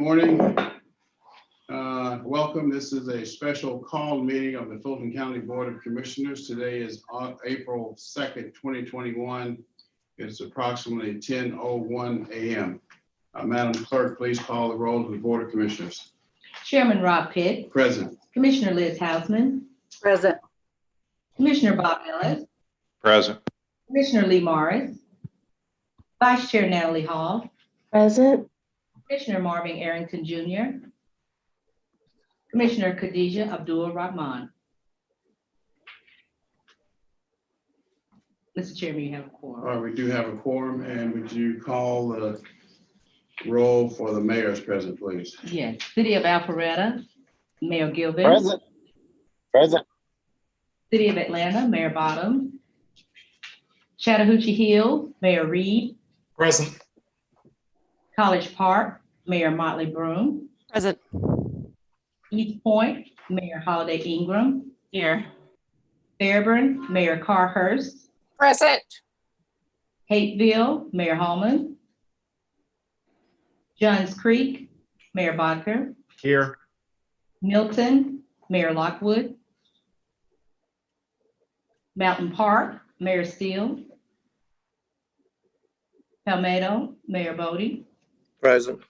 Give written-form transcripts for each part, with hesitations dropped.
morning. Welcome. This is a special call meeting of the Fulton County Board of Commissioners. Today is April 2nd, 2021. It's approximately 10:01 a.m. Madam Clerk, please call the roll of the Board of Commissioners. Chairman Rob Pitt. Present. Commissioner Liz Hausman. Present. Commissioner Bob Ellis. Present. Commissioner Lee Morris. Vice Chair Natalie Hall. Present. Commissioner Marvin Arrington Jr. Commissioner Khadijah Abdul Rahman. Mr. Chairman, you have a quorum. All right, we do have a quorum, and would you call the roll for the mayors present, please? Yes. City of Alpharetta, Mayor Gilbert. Present. Present. City of Atlanta, Mayor Bottom. Chattahoochee Hill, Mayor Reed. Present. College Park, Mayor Motley Broom. Present. East Point, Mayor Holiday Ingram. Here. Fairburn, Mayor Carhurst. Present. Hateville, Mayor Hallman. Johns Creek, Mayor Bodker. Here. Milton, Mayor Lockwood. Mountain Park, Mayor Steele. Palmetto, Mayor Bodie. Present.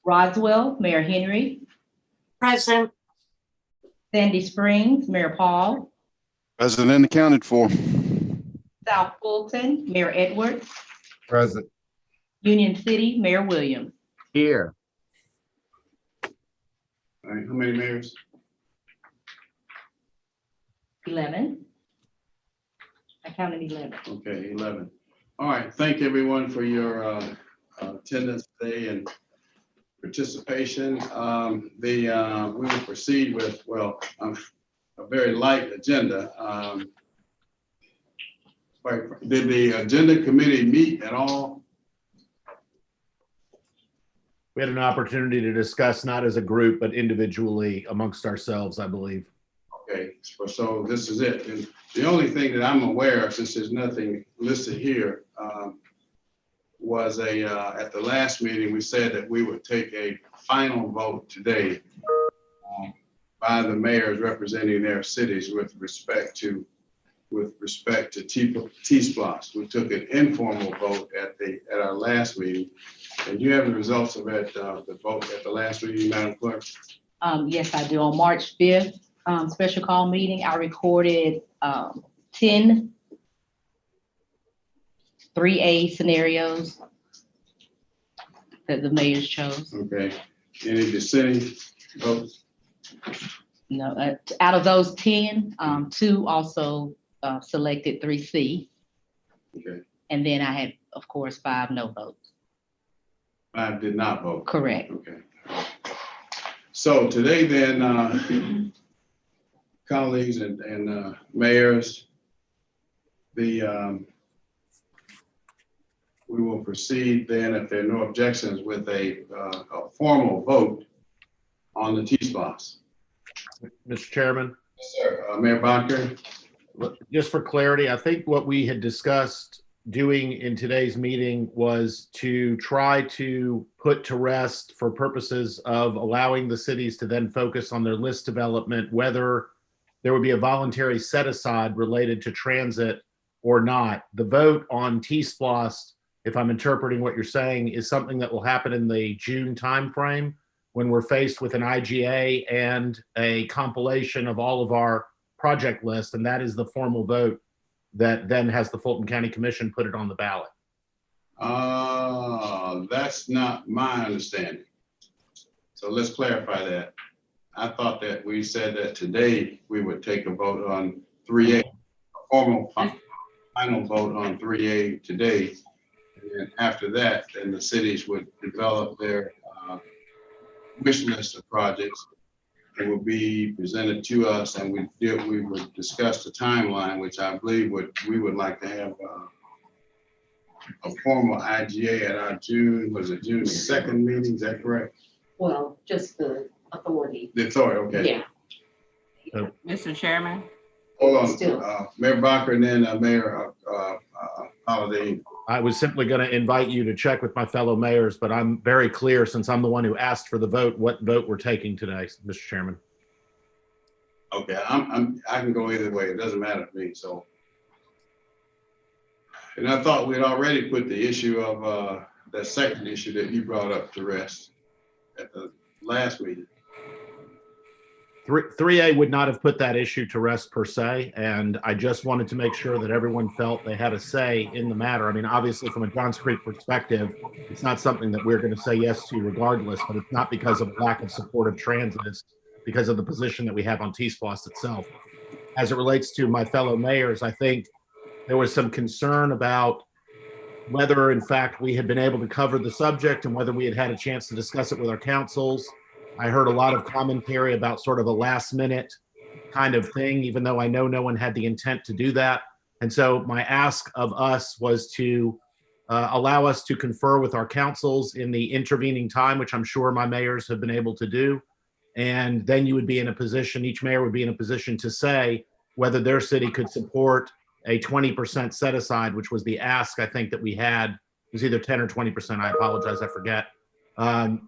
Roswell, Mayor Henry. Present. Sandy Springs, Mayor Paul. Present and accounted for. South Fulton, Mayor Edwards. Present. Union City, Mayor Williams. Here. All right, how many mayors? 11. I counted 11. Okay, 11. All right, thank everyone for your attendance today and participation. We will proceed with, well, a very light agenda. Did the agenda committee meet at all? We had an opportunity to discuss, not as a group, but individually amongst ourselves, I believe. Okay, so this is it. And the only thing that I'm aware of, since there's nothing listed here, was at the last meeting, we said that we would take a final vote today by the mayors representing their cities with respect to T-Splosh. We took an informal vote at our last meeting. And you have the results of the vote at the last meeting, Madam Clerk? Yes, I do. On March 5th, special call meeting, I recorded 10 3A scenarios that the mayors chose. Okay. Any dissenting votes? No, out of those 10, 2 also selected 3C. Okay. And then I had, of course, 5 no votes. 5 did not vote. Correct. Okay. So today then, colleagues and mayors, we will proceed then, if there are no objections, with a formal vote on the T-Splosh. Mr. Chairman, Yes, sir. Mayor Bodker. just for clarity, I think what we had discussed doing in today's meeting was to try to put to rest, for purposes of allowing the cities to then focus on their list development, whether there would be a voluntary set aside related to transit or not. The vote on T-Splosh, if I'm interpreting what you're saying, is something that will happen in the June timeframe when we're faced with an IGA and a compilation of all of our project list, and that is the formal vote that then has the Fulton County Commission put it on the ballot. That's not my understanding. So let's clarify that. I thought that we said that today we would take a vote on 3A, a formal final vote on 3A today. And after that, then the cities would develop their wish list of projects. It will be presented to us, and we would discuss the timeline, which I believe we would like to have a formal IGA at our June 2nd meeting. Is that correct? Well, just the authority. The authority, okay. Yeah. Mr. Chairman. Hold on, Still. Mayor Barker and then Mayor Holiday. I was simply going to invite you to check with my fellow mayors, but I'm very clear, since I'm the one who asked for the vote, what vote we're taking today, Mr. Chairman. Okay, I can go either way. It doesn't matter to me, so. And I thought we'd already put the issue of that second issue that you brought up to rest at the last meeting. 3A would not have put that issue to rest per se, and I just wanted to make sure that everyone felt they had a say in the matter. I mean, obviously, from a Johns Creek perspective, it's not something that we're going to say yes to regardless, but it's not because of lack of support of transit. It's because of the position that we have on T-SPLOST itself. As it relates to my fellow mayors, I think there was some concern about whether, in fact, we had been able to cover the subject and whether we had had a chance to discuss it with our councils. I heard a lot of commentary about sort of a last minute kind of thing, even though I know no one had the intent to do that. And so my ask of us was to allow us to confer with our councils in the intervening time, which I'm sure my mayors have been able to do. And then you would be in a position, each mayor would be in a position to say whether their city could support a 20% set aside, which was the ask I think that we had. It was either 10 or 20%. I apologize, I forget. A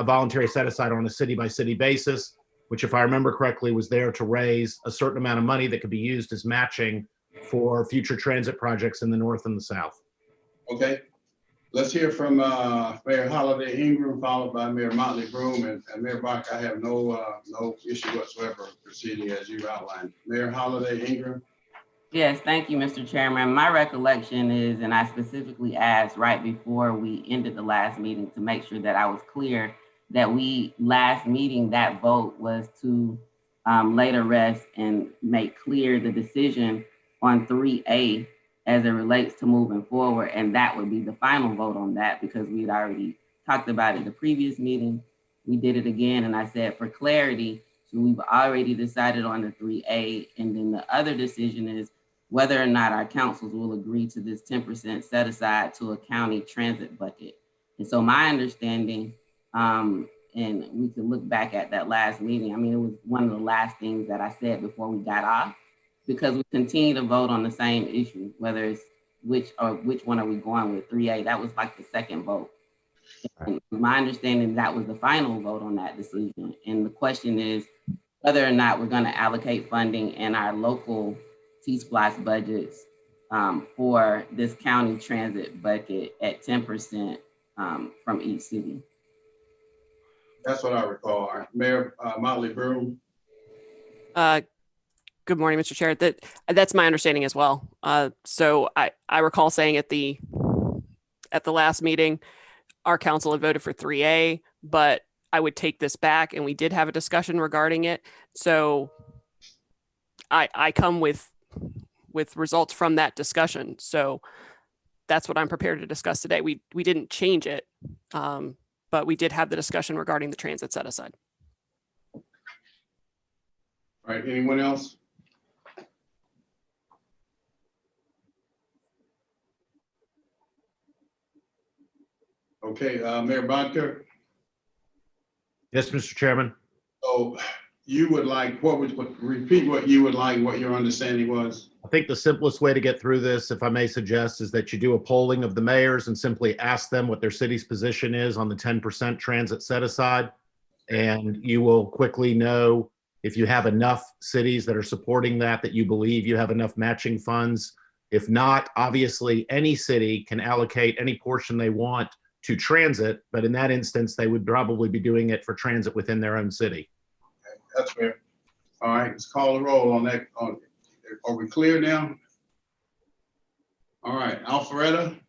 voluntary set aside on a city by city basis, which, if I remember correctly, was there to raise a certain amount of money that could be used as matching for future transit projects in the north and the south. Okay, let's hear from Mayor Holiday Ingram, followed by Mayor Motley Broom, and Mayor Bach. I have no issue whatsoever proceeding as you outlined. Mayor Holiday Ingram. Yes, thank you, Mr. Chairman. My recollection is, and I specifically asked right before we ended the last meeting to make sure that I was clear that last meeting, that vote was to lay to rest and make clear the decision on 3A as it relates to moving forward. And that would be the final vote on that, because we'd already talked about it the previous meeting. We did it again. And I said, for clarity, so we've already decided on the 3A. And then the other decision is whether or not our councils will agree to this 10% set aside to a county transit bucket. And so my understanding, and we can look back at that last meeting, I mean, it was one of the last things that I said before we got off, because we continue to vote on the same issue, whether it's which one are we going with, 3A, that was like the second vote. And my understanding, that was the final vote on that decision. And the question is whether or not we're gonna allocate funding in our local T-SPLOST budgets for this county transit bucket at 10% from each city. That's what I recall. Mayor Motley Broom. Good morning, Mr. Chair. That's my understanding as well. So I recall saying at the last meeting, our council had voted for 3A, but I would take this back, and we did have a discussion regarding it. So I come with results from that discussion. So that's what I'm prepared to discuss today. We didn't change it, but we did have the discussion regarding the transit set aside. All right, anyone else? Okay, Mayor Bodker. Yes, Mr. Chairman. So you would like, repeat what you would like, what your understanding was? I think the simplest way to get through this, if I may suggest, is that you do a polling of the mayors and simply ask them what their city's position is on the 10% transit set aside. And you will quickly know if you have enough cities that are supporting that you believe you have enough matching funds. If not, obviously any city can allocate any portion they want to transit, but in that instance, they would probably be doing it for transit within their own city. Okay, that's fair. All right, let's call the roll on that. Are we clear now? All right, Alpharetta.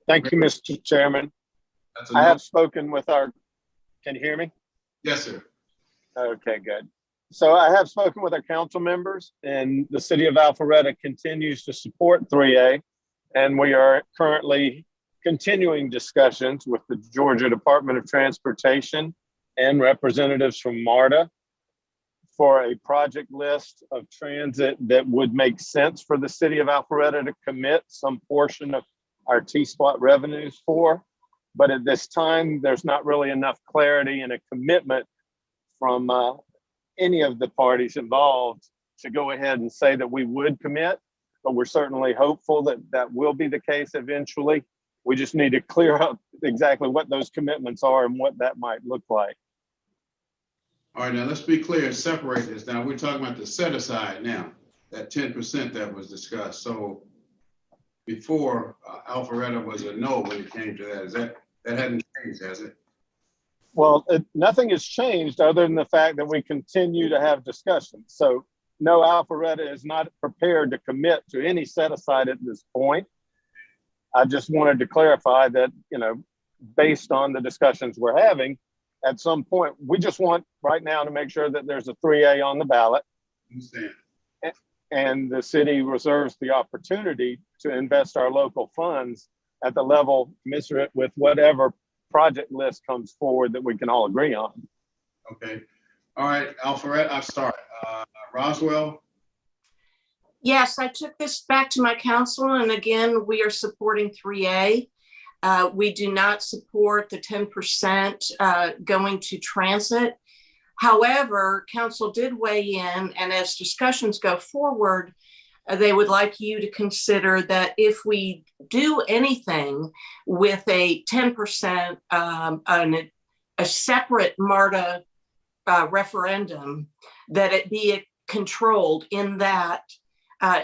Thank you, Mr. Chairman. That's I have spoken with can you hear me? Yes, sir. Okay, good. So I have spoken with our council members, and the city of Alpharetta continues to support 3A. And we are currently continuing discussions with the Georgia Department of Transportation and representatives from MARTA for a project list of transit that would make sense for the city of Alpharetta to commit some portion of our T-SPLOST revenues for. But at this time, there's not really enough clarity and a commitment from any of the parties involved to go ahead and say that we would commit. but we're certainly hopeful that that will be the case eventually. We just need to clear up exactly what those commitments are and what that might look like. All right, now let's be clear and separate this. Now, we're talking about the set aside now, that 10% that was discussed. So before, Alpharetta was a no when it came to that. That hadn't changed, has it? Well, nothing has changed other than the fact that we continue to have discussions. So no, Alpharetta is not prepared to commit to any set aside at this point. I just wanted to clarify that, you know, based on the discussions we're having, at some point, we just want right now to make sure that there's a 3A on the ballot. Understand. And the city reserves the opportunity to invest our local funds at the level commensurate with whatever project list comes forward that we can all agree on. Okay. All right, Alpharetta, I'll start. Roswell? Yes, I took this back to my council, and again, we are supporting 3A. We do not support the 10% going to transit. However, council did weigh in, and as discussions go forward, they would like you to consider that if we do anything with a 10%, a separate MARTA referendum, that it be controlled in that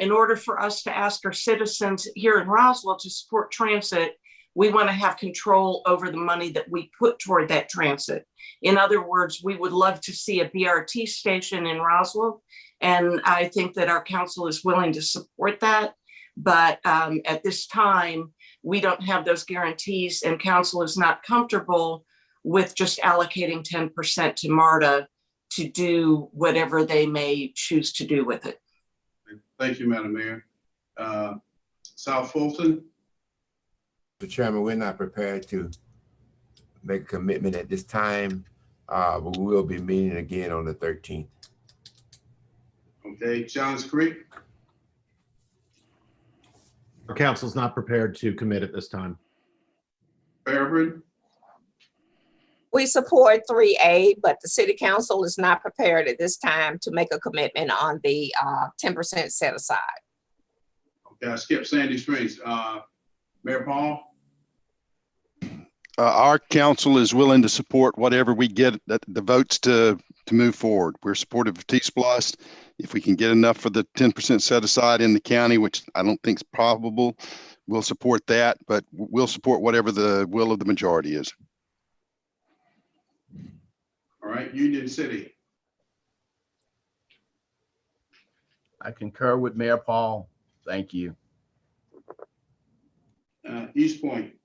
in order for us to ask our citizens here in Roswell to support transit, we want to have control over the money that we put toward that transit. In other words, we would love to see a BRT station in Roswell. And I think that our council is willing to support that. But at this time, we don't have those guarantees, and council is not comfortable with just allocating 10% to MARTA to do whatever they may choose to do with it. Thank you, Madam Mayor. South Fulton? Mr. Chairman, we're not prepared to make a commitment at this time, but we will be meeting again on the 13th. Okay, Johns Creek? Our council's not prepared to commit at this time. Fairburn? We support 3A, but the city council is not prepared at this time to make a commitment on the 10% set aside. Okay, I skipped Sandy Springs. Mayor Paul? Our council is willing to support whatever we get the votes to move forward. We're supportive of T-Splost. If we can get enough for the 10% set aside in the county, which I don't think is probable, we'll support that, but we'll support whatever the will of the majority is. All right, Union City. I concur with Mayor Paul. Thank you. East Point.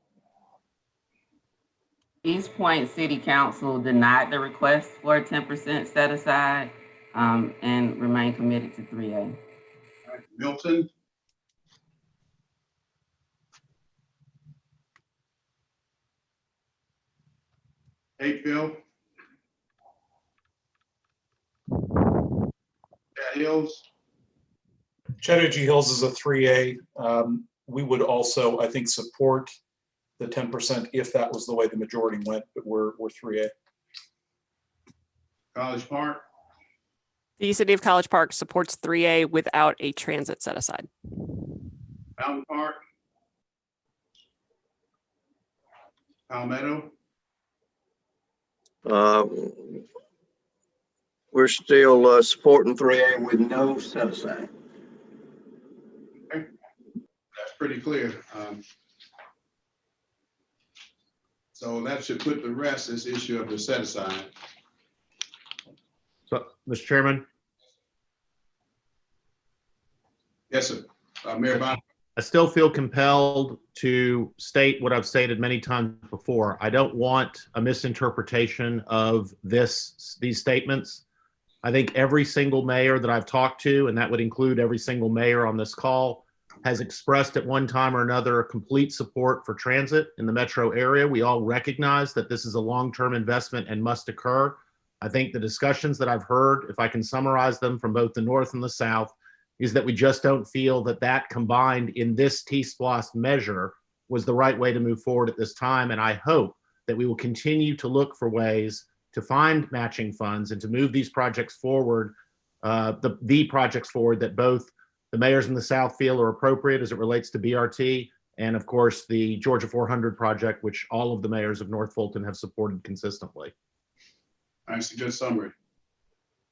East Point City Council denied the request for a 10% set aside and remain committed to 3A. All right, Milton. Hayfield. Hills. Chattahoochee Hills is a 3A. We would also, I think, support the 10% if that was the way the majority went, but we're 3A. College Park. The city of College Park supports 3A without a transit set aside. Mountain Park. Palmetto. We're still supporting 3A with no set aside. Okay. That's pretty clear. So that should put the rest, this issue of the set aside. So, Mr. Chairman? Yes, sir. Mayor Bond. I still feel compelled to state what I've stated many times before. I don't want a misinterpretation of these statements. I think every single mayor that I've talked to, and that would include every single mayor on this call, has expressed at one time or another complete support for transit in the metro area. We all recognize that this is a long-term investment and must occur. I think the discussions that I've heard, if I can summarize them from both the North and the South, is that we just don't feel that that combined in this T-Splost measure was the right way to move forward at this time. And I hope that we will continue to look for ways to find matching funds and to move these projects forward, the projects forward that both the mayors in the South feel are appropriate as it relates to BRT. And of course, the Georgia 400 project, which all of the mayors of North Fulton have supported consistently. That's a good summary.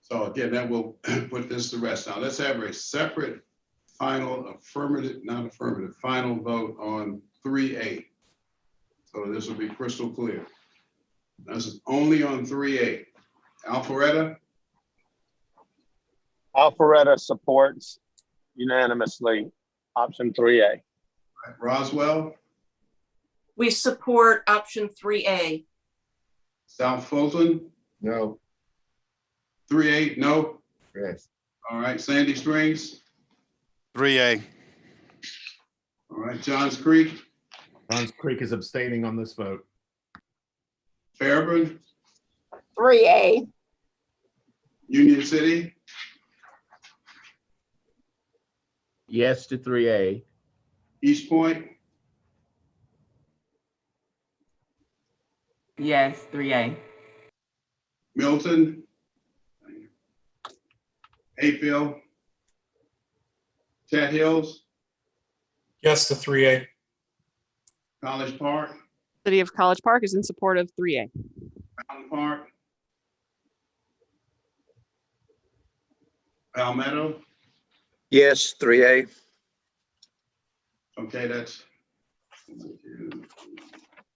So again, that will put this to rest. Now let's have a separate final final vote on 3A. So this will be crystal clear. This is only on 3A. Alpharetta? Alpharetta supports unanimously option 3A. Roswell? We support option 3A. South Fulton? No. 3A, no? Yes. All right, Sandy Springs? 3A. All right, Johns Creek? Johns Creek is abstaining on this vote. Fairburn? 3A. Union City? Yes to 3A. East Point? Yes, 3A. Milton? Hayfield? Chat Hills? Yes to 3A. College Park? City of College Park is in support of 3A. Mountain Park? Palmetto? Yes, 3A. Okay, that's 1, 2, 3,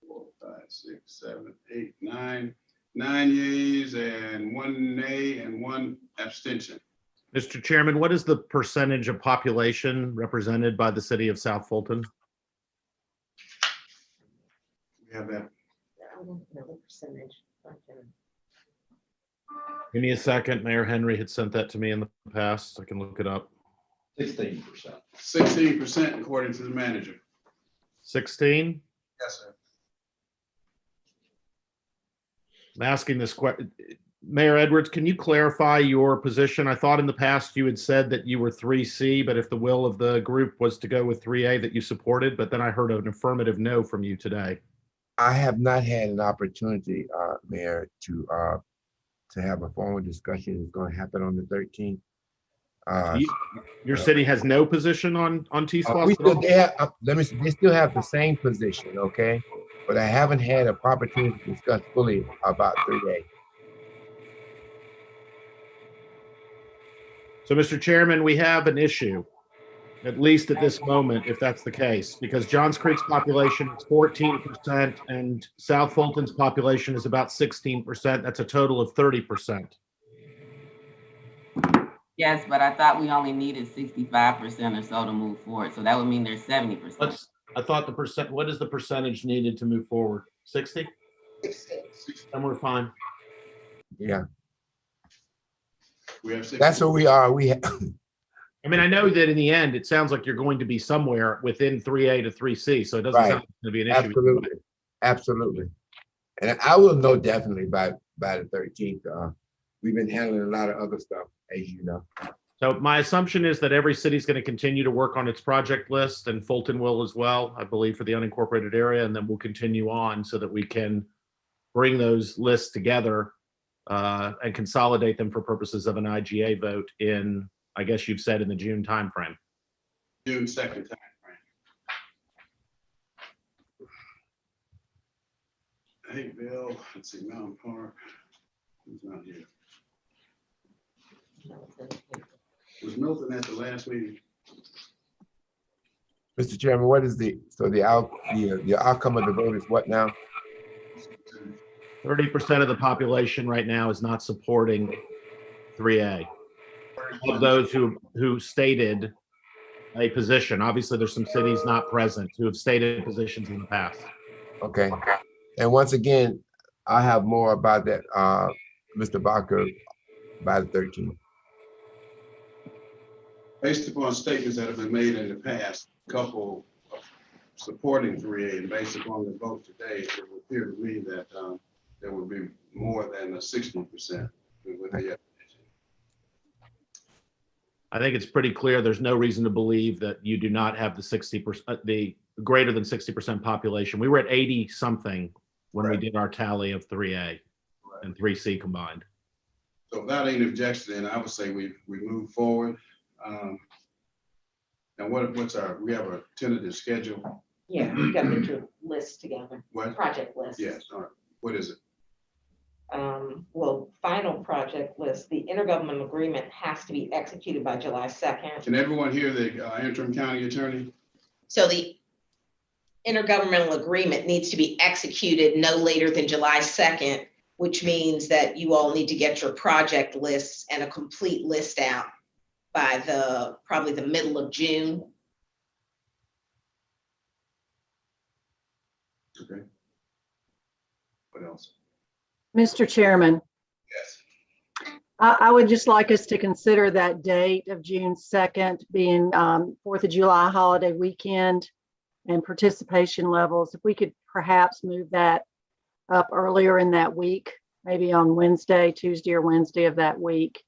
4, 5, 6, 7, 8, 9. 9 yeas and 1 nay and 1 abstention. Mr. Chairman, what is the percentage of population represented by the city of South Fulton? We have that. Give me a second. Mayor Henry had sent that to me in the past. I can look it up. 16%. 16% according to the manager. 16? Yes, sir. I'm asking this question. Mayor Edwards, can you clarify your position? I thought in the past you had said that you were 3C, but if the will of the group was to go with 3A that you supported, but then I heard an affirmative no from you today. I have not had an opportunity, Mayor, to have a formal discussion. It's going to happen on the 13th. Your city has no position on T-SPLOST? They still have the same position, okay? But I haven't had a proper opportunity to discuss fully about 3A. So, Mr. Chairman, we have an issue, at least at this moment, if that's the case, because Johns Creek's population is 14% and South Fulton's population is about 16%. That's a total of 30%. Yes, but I thought we only needed 65% or so to move forward. So that would mean there's 70%. I thought what is the percentage needed to move forward? 60? 60. And we're fine. Yeah. We have 60. That's what we are. I mean, I know that in the end, it sounds like you're going to be somewhere within 3A to 3C, so it doesn't sound like it's going to be an issue. Absolutely. Absolutely. And I will know definitely by the 13th. We've been handling a lot of other stuff, as you know. So my assumption is that every city is going to continue to work on its project list, and Fulton will as well, I believe, for the unincorporated area, and then we'll continue on so that we can bring those lists together and consolidate them for purposes of an IGA vote in, I guess you've said, in the June timeframe. June 2nd timeframe. Hey, Bill, let's see, Mountain Park. Who's not here? Was Milton at the last meeting? Mr. Chairman, what is the outcome of the vote is what now? 30% of the population right now is not supporting 3A. Of those who stated a position, obviously there's some cities not present who have stated positions in the past. Okay. And once again, I have more about that, Mr. Bacher, by the 13th. Based upon statements that have been made in the past, a couple supporting 3A, and based upon the vote today, it would appear to me that there would be more than a 60% with the I think it's pretty clear there's no reason to believe that you do not have the 60%, the greater than 60% population. We were at 80 something when we did our tally of 3A and 3C combined. So without any objection, then I would say we move forward. Now we have a tentative schedule? Yeah, you gotta get your list together, What? project list. Yes, all right. What is it? Well, final project list, the intergovernmental agreement has to be executed by July 2nd. Can everyone hear the interim county attorney? So the intergovernmental agreement needs to be executed no later than July 2nd, which means that you all need to get your project lists and a complete list out by probably the middle of June. Okay. What else? Mr. Chairman, Yes. I would just like us to consider that date of June 2nd being 4th of July holiday weekend and participation levels. If we could perhaps move that up earlier in that week, maybe on Wednesday, Tuesday or Wednesday of that week,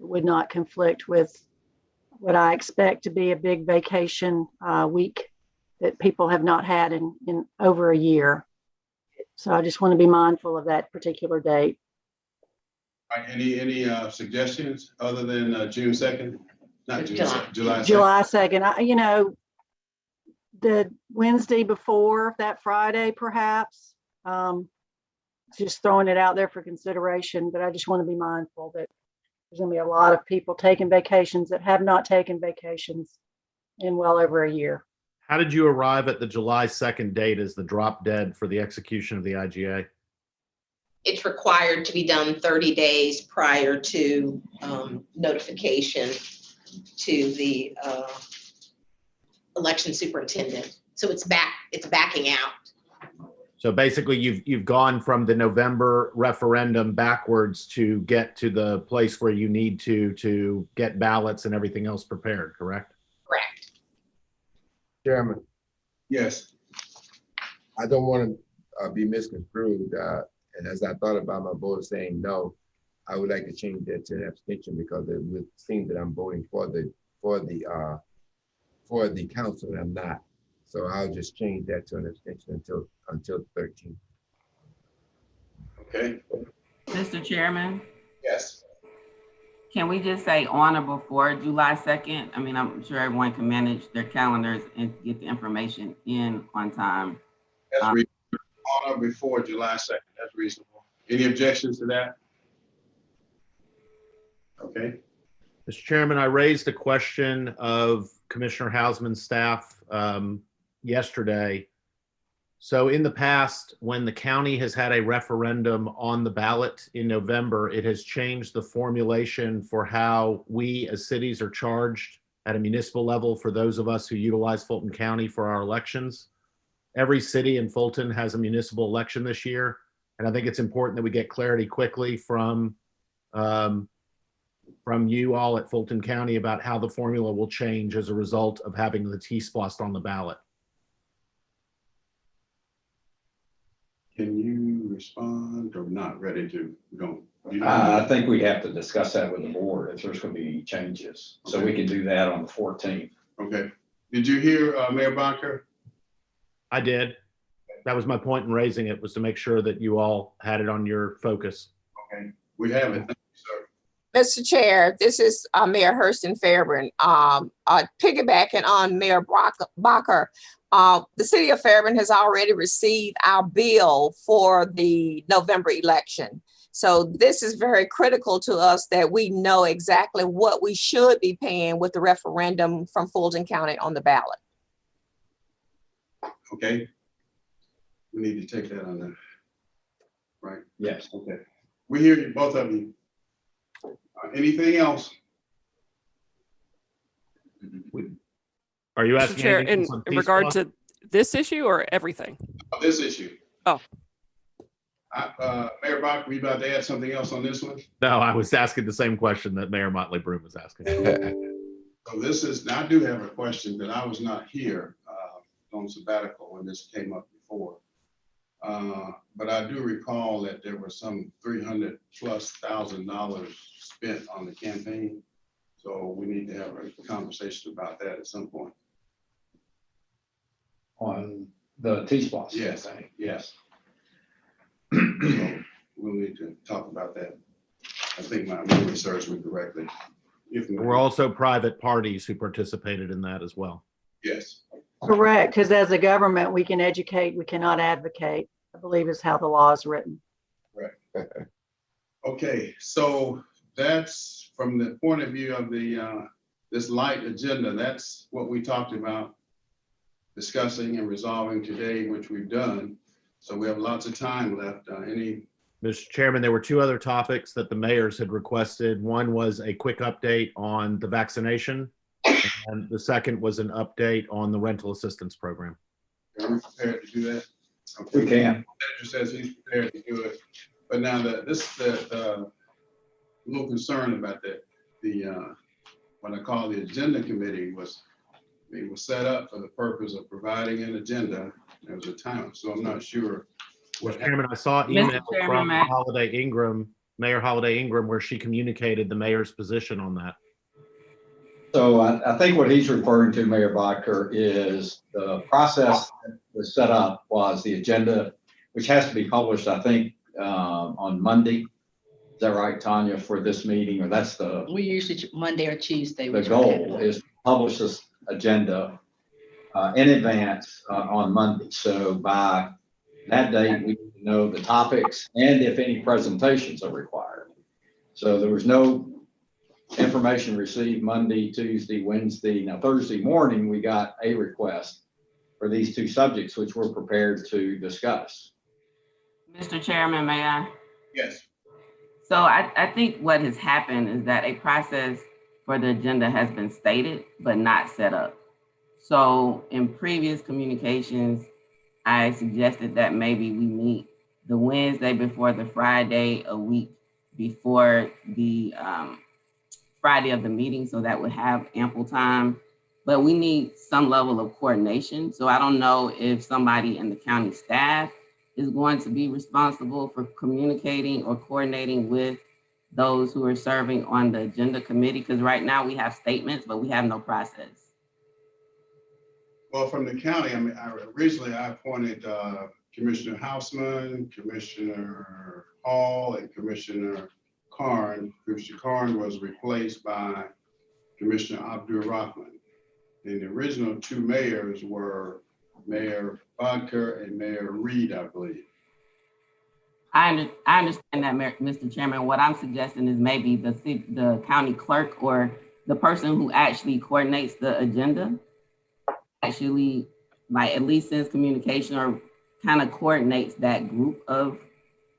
it would not conflict with what I expect to be a big vacation week that people have not had in over a year. So I just want to be mindful of that particular date. All right, any suggestions other than June 2nd? Not June 2nd, July 2nd? July 2nd. The Wednesday before that Friday, perhaps. Just throwing it out there for consideration, but I just want to be mindful that there's going to be a lot of people taking vacations that have not taken vacations in well over a year. How did you arrive at the July 2nd date as the drop dead for the execution of the IGA? It's required to be done 30 days prior to notification to the election superintendent. So it's backing out. So basically you've gone from the November referendum backwards to get to the place where you need to get ballots and everything else prepared, correct? Correct. Chairman, Yes. I don't want to be misconstrued. And as I thought about my vote saying no, I would like to change that to an abstention because it would seem that I'm voting for the council and I'm not. So I'll just change that to an abstention until the 13th. Okay. Mr. Chairman, Yes. can we just say on or before July 2nd? I mean, I'm sure everyone can manage their calendars and get the information in on time. That's reasonable. On or before July 2nd. That's reasonable. Any objections to that? Okay. Mr. Chairman, I raised a question of Commissioner Hausman's staff yesterday. So in the past, when the county has had a referendum on the ballot in November, it has changed the formulation for how we as cities are charged at a municipal level for those of us who utilize Fulton County for our elections. Every city in Fulton has a municipal election this year. And I think it's important that we get clarity quickly from you all at Fulton County about how the formula will change as a result of having the T-SPLOST on the ballot. Can you respond or not ready to? I think we have to discuss that with the board if there's going to be changes. So we can do that on the 14th. Okay. Did you hear Mayor Barker? I did. That was my point in raising it, was to make sure that you all had it on your focus. Okay, we have it. Thank you, sir. Mr. Chair, this is Mayor Hurston Fairburn. Piggybacking on Mayor Bacher, the city of Fairburn has already received our bill for the November election. So this is very critical to us that we know exactly what we should be paying with the referendum from Fulton County on the ballot. Okay. We need to take that on the, right? Yes. Okay. We hear you, both of you. Anything else? Are you Mr. asking Chair, anything in from regard T-SPLOST? to this issue or everything? This issue. Oh. Mayor Bach, were you about to add something else on this one? No, I was asking the same question that Mayor Motley Broom was asking. So this is, now I do have a question that I was not here on sabbatical when this came up before. But I do recall that there was some $300,000+ spent on the campaign. So we need to have a conversation about that at some point. On the T-SPLOST. Yes, yes. So we'll need to talk about that. I think my memory serves me correctly. if. There were also private parties who participated in that as well. Yes. Correct, because as a government, we can educate, we cannot advocate, I believe is how the law is written. Right. Okay, so that's from the point of view of the this light agenda. That's what we talked about discussing and resolving today, which we've done. So we have lots of time left. Mr. Chairman, there were two other topics that the mayors had requested. One was a quick update on the vaccination, and the second was an update on the rental assistance program. Are we prepared to do that? Okay. We can. The manager says he's prepared to do it. But now the little concern about that, what I call the agenda committee was set up for the purpose of providing an agenda. There was a time, so I'm not sure. Mr. Chairman, I saw email from Mayor Holiday Ingram, where she communicated the mayor's position on that. So I think what he's referring to, Mayor Barker, is the process that was set up was the agenda, which has to be published, I think, on Monday. Is that right, Tanya, for this meeting? Or that's the... We usually Monday or Tuesday. The goal is to publish this agenda in advance on Monday. So by that date, we know the topics and if any presentations are required. So there was no information received Monday, Tuesday, Wednesday. Now Thursday morning, we got a request for these two subjects, which we're prepared to discuss. Mr. Chairman, may I? Yes. So I think what has happened is that a process for the agenda has been stated, but not set up. So in previous communications, I suggested that maybe we meet the Wednesday before the Friday, a week before the Friday of the meeting, so that would have ample time. But we need some level of coordination. So I don't know if somebody in the county staff is going to be responsible for communicating or coordinating with those who are serving on the agenda committee, because right now we have statements, but we have no process. Well, from the county, I mean, originally I appointed Commissioner Houseman, Commissioner Hall, and Commissioner Karn. Commissioner Karn was replaced by Commissioner Abdul Rahman. And the original two mayors were Mayor Bodker and Mayor Reed, I believe. I understand that, Mr. Chairman. What I'm suggesting is maybe the county clerk or the person who actually coordinates the agenda actually, like, at least sends communication or kind of coordinates that group of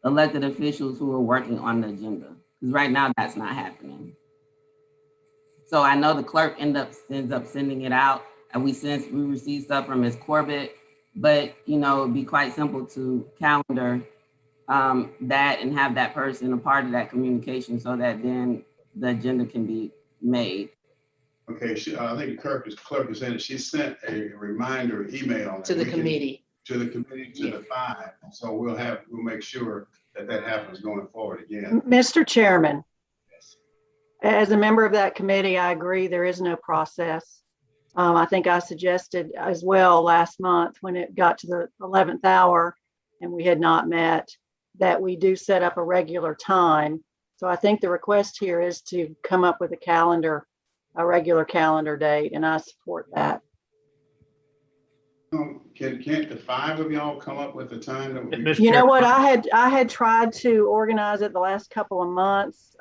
elected officials who are working on the agenda. Because right now that's not happening. So I know the clerk ends up sending it out, and we receive stuff from Ms. Corbett, but you know, it'd be quite simple to calendar that and have that person a part of that communication so that then the agenda can be made. Okay, I think the clerk is saying that she sent a reminder email to the committee. To the committee, to the 5. So we'll make sure that happens going forward again. Mr. Chairman, as a member of that committee, I agree there is no process. I think I suggested as well last month when it got to the 11th hour and we had not met, that we do set up a regular time. So I think the request here is to come up with a regular calendar date, and I support that. Can't the 5 of y'all come up with a time that would be? You know what, I had tried to organize it the last couple of months,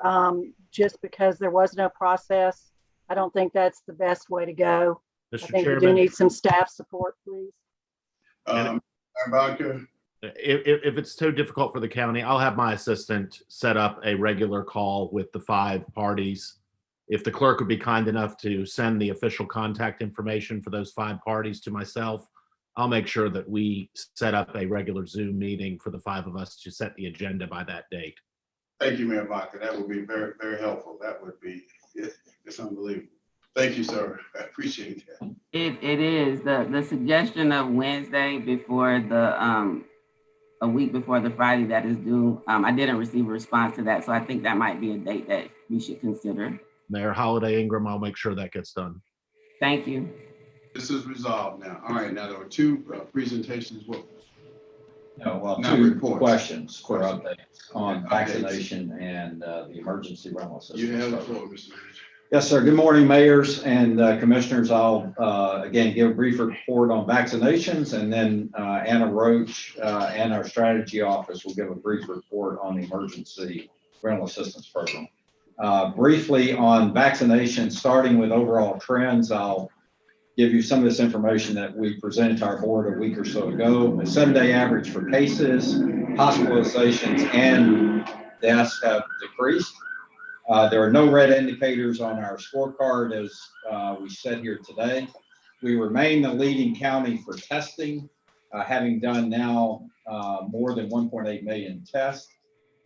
just because there was no process. I don't think that's the best way to go. Mr. I think Chairman, we do need some staff support, please. If it's too difficult for the county, I'll have my assistant set up a regular call with the 5 parties. If the clerk would be kind enough to send the official contact information for those 5 parties to myself, I'll make sure that we set up a regular Zoom meeting for the 5 of us to set the agenda by that date. Thank you, Mayor Baca. That would be very, very helpful. That would be, it's unbelievable. Thank you, sir. I appreciate that. It is the suggestion of Wednesday before the a week before the Friday that is due. I didn't receive a response to that, so I think that might be a date that we should consider. Mayor Holiday Ingram, I'll make sure that gets done. Thank you. This is resolved now. All right, now there were 2 presentations. No, well, Not 2 reports. questions for updates on vaccination and the emergency rental assistance. You have the program. floor, Mr. Manager. Yes, sir. Good morning, mayors and commissioners. I'll again give a brief report on vaccinations, and then Anna Roach and our strategy office will give a brief report on the emergency rental assistance program. Briefly on vaccinations, starting with overall trends, I'll give you some of this information that we presented to our board a week or so ago. The 7-day average for cases, hospitalizations, and deaths have decreased. There are no red indicators on our scorecard as we sit here today. We remain the leading county for testing, having done now more than 1.8 million tests.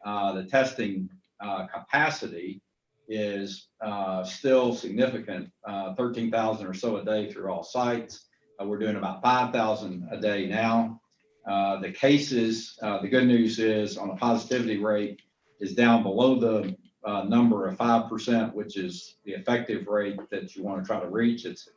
The testing capacity is still significant, 13,000 or so a day through all sites. We're doing about 5,000 a day now. The cases, the good news is on a positivity rate is down below the number of 5%, which is the effective rate that you want to try to reach. It's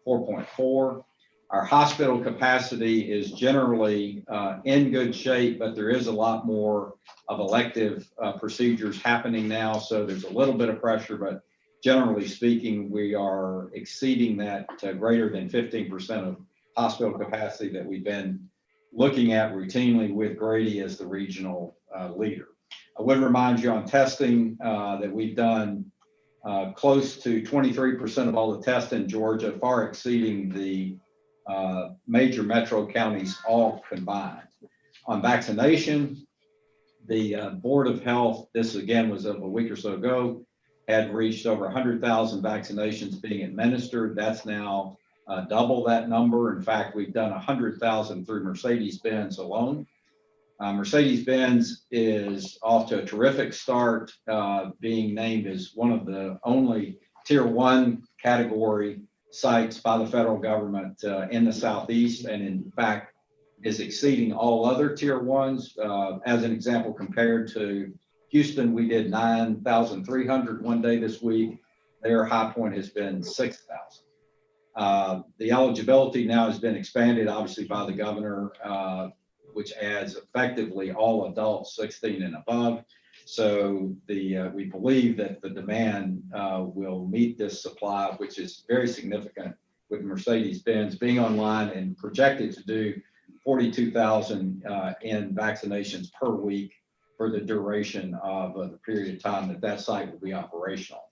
4.4. Our hospital capacity is generally in good shape, but there is a lot more of elective procedures happening now. So there's a little bit of pressure, but generally speaking, we are exceeding that greater than 15% of hospital capacity that we've been looking at routinely with Grady as the regional leader. I would remind you on testing that we've done close to 23% of all the tests in Georgia, far exceeding the major metro counties all combined. On vaccination, the Board of Health, this again was of a week or so ago, had reached over 100,000 vaccinations being administered. That's now double that number. In fact, we've done 100,000 through Mercedes-Benz alone. Mercedes-Benz is off to a terrific start, being named as one of the only Tier 1 category sites by the federal government in the Southeast, and in fact is exceeding all other Tier 1s. As an example, compared to Houston, we did 9,300 one day this week. Their high point has been 6,000. The eligibility now has been expanded, obviously, by the governor, which adds effectively all adults 16 and above. So we believe that the demand will meet this supply, which is very significant with Mercedes-Benz being online and projected to do 42,000 in vaccinations per week for the duration of the period of time that site will be operational.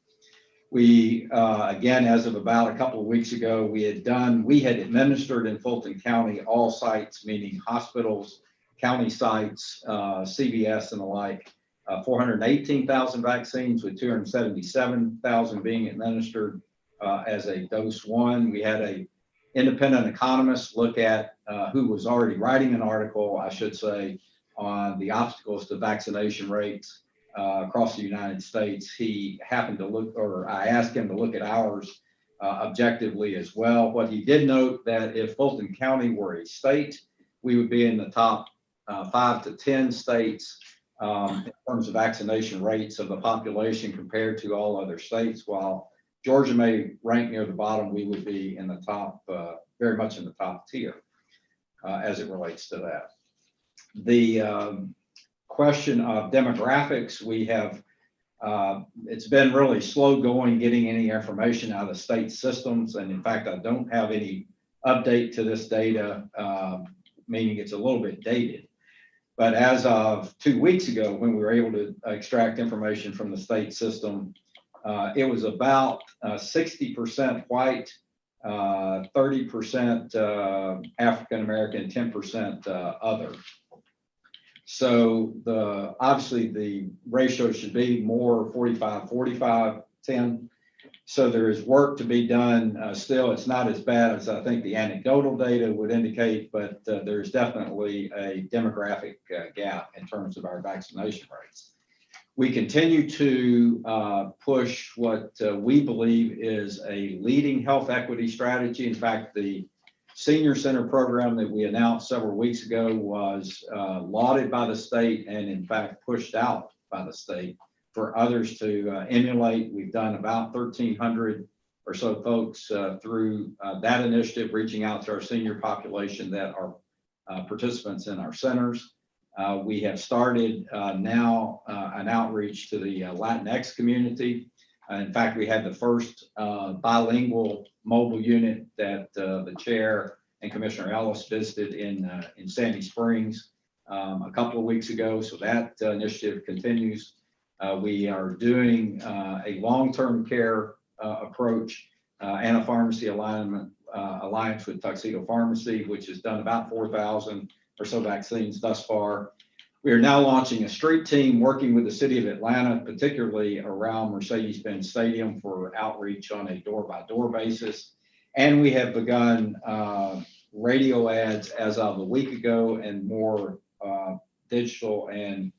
We, again, as of about a couple of weeks ago, we had administered in Fulton County all sites, meaning hospitals, county sites, CVS and the like, 418,000 vaccines with 277,000 being administered as a dose one. We had an independent economist look at who was already writing an article, I should say, on the obstacles to vaccination rates across the United States. He happened to look, or I asked him to look at ours objectively as well. What he did note that if Fulton County were a state, we would be in the top 5 to 10 states in terms of vaccination rates of the population compared to all other states. While Georgia may rank near the bottom, we would be in the top, very much in the top tier as it relates to that. The question of demographics, we have, it's been really slow going getting any information out of state systems. And in fact, I don't have any update to this data, meaning it's a little bit dated. But as of 2 weeks ago, when we were able to extract information from the state system, it was about 60% white, 30% African-American, 10% other. So obviously the ratio should be more 45, 45, 10. So there is work to be done still. It's not as bad as I think the anecdotal data would indicate, but there's definitely a demographic gap in terms of our vaccination rates. We continue to push what we believe is a leading health equity strategy. In fact, the Senior Center program that we announced several weeks ago was lauded by the state and in fact pushed out by the state for others to emulate. We've done about 1,300 or so folks through that initiative, reaching out to our senior population that are participants in our centers. We have started now an outreach to the Latinx community. In fact, we had the first bilingual mobile unit that the chair and Commissioner Ellis visited in Sandy Springs a couple of weeks ago. So that initiative continues. We are doing a long-term care approach and a pharmacy alliance with Tuxedo Pharmacy, which has done about 4,000 or so vaccines thus far. We are now launching a street team working with the city of Atlanta, particularly around Mercedes-Benz Stadium, for outreach on a door-by-door basis. And we have begun radio ads as of a week ago, and more digital and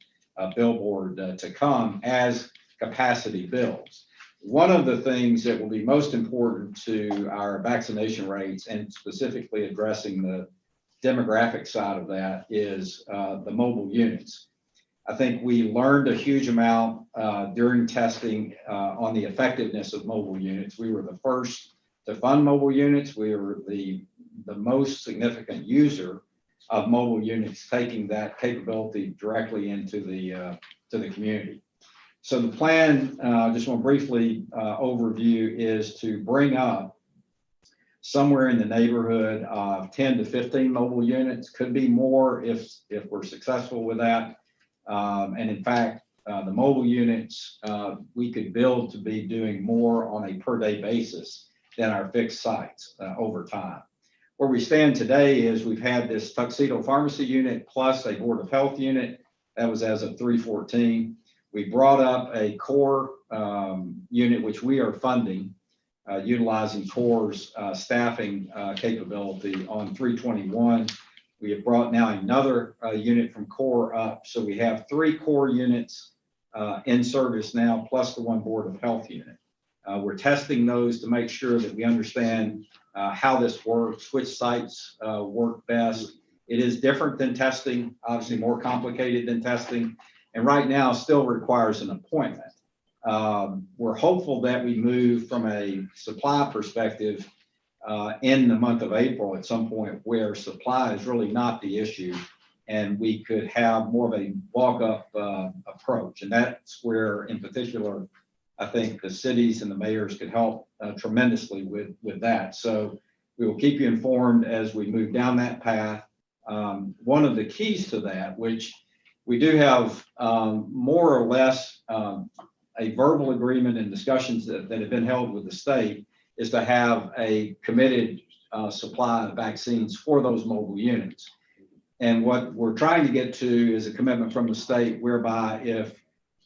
billboard to come as capacity builds. One of the things that will be most important to our vaccination rates, and specifically addressing the demographic side of that, is the mobile units. I think we learned a huge amount during testing on the effectiveness of mobile units. We were the first to fund mobile units. We were the most significant user of mobile units, taking that capability directly into the to the community. So the plan, just want to briefly overview, is to bring up somewhere in the neighborhood of 10 to 15 mobile units. Could be more if we're successful with that. And in fact, the mobile units we could build to be doing more on a per day basis than our fixed sites over time. Where we stand today is we've had this Tuxedo Pharmacy unit plus a Board of Health unit. That was as of 3/14. We brought up a core unit, which we are funding, utilizing CORE's staffing capability on 3/21. We have brought now another unit from CORE up. So we have 3 core units in service now, plus the 1 Board of Health unit. We're testing those to make sure that we understand how this works, which sites work best. It is different than testing, obviously more complicated than testing, and right now still requires an appointment. We're hopeful that we move from a supply perspective in the month of April at some point where supply is really not the issue, and we could have more of a walk-up approach. And that's where, in particular, I think the cities and the mayors could help tremendously with that. So we will keep you informed as we move down that path. One of the keys to that, which we do have more or less a verbal agreement and discussions that have been held with the state, is to have a committed supply of vaccines for those mobile units. And what we're trying to get to is a commitment from the state whereby if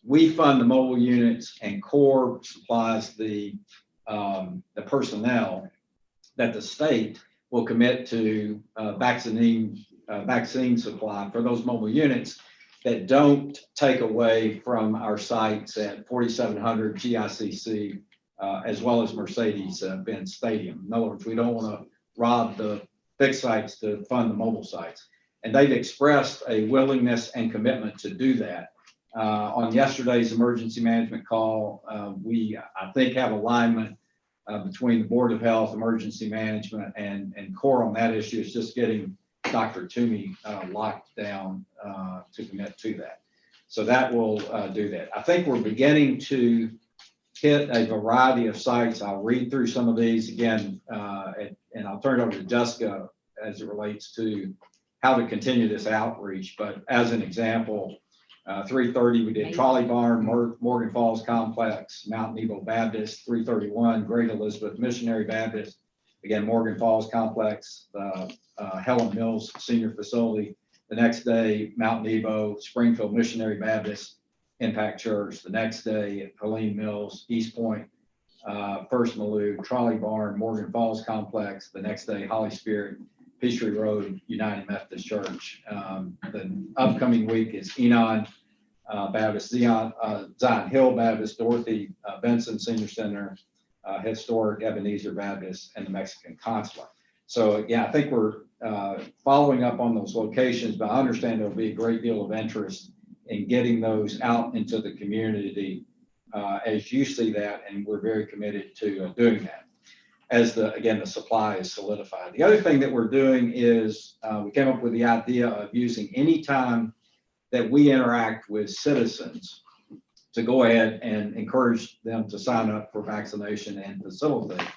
we fund the mobile units and CORE supplies the personnel, that the state will commit to vaccine supply for those mobile units that don't take away from our sites at 4,700 GICC, as well as Mercedes-Benz Stadium. In other words, we don't want to rob the fixed sites to fund the mobile sites. And they've expressed a willingness and commitment to do that. On yesterday's emergency management call, we, I think, have alignment between the Board of Health, emergency management, and CORE on that issue. It's just getting Dr. Toomey locked down to commit to that. So that will do that. I think we're beginning to hit a variety of sites. I'll read through some of these again, and I'll turn it over to Jessica as it relates to how to continue this outreach. But as an example, 3:30, we did Trolley Barn, Morgan Falls Complex, Mount Nebo Baptist. 3:31, Great Elizabeth Missionary Baptist. Again, Morgan Falls Complex, Helen Mills Senior Facility. The next day, Mount Nebo, Springfield Missionary Baptist Impact Church. The next day, Helene Mills, East Point, First Malou, Trolley Barn, Morgan Falls Complex. The next day, Holly Spirit, Peachtree Road, United Methodist Church. The upcoming week is Enon Baptist, Zion Hill Baptist, Dorothy Benson Senior Center, Historic Ebenezer Baptist, and the Mexican Consulate. So yeah, I think we're following up on those locations, but I understand there'll be a great deal of interest in getting those out into the community as you see that, and we're very committed to doing that as the supply is solidified. The other thing that we're doing is we came up with the idea of using any time that we interact with citizens to go ahead and encourage them to sign up for vaccination and facilitate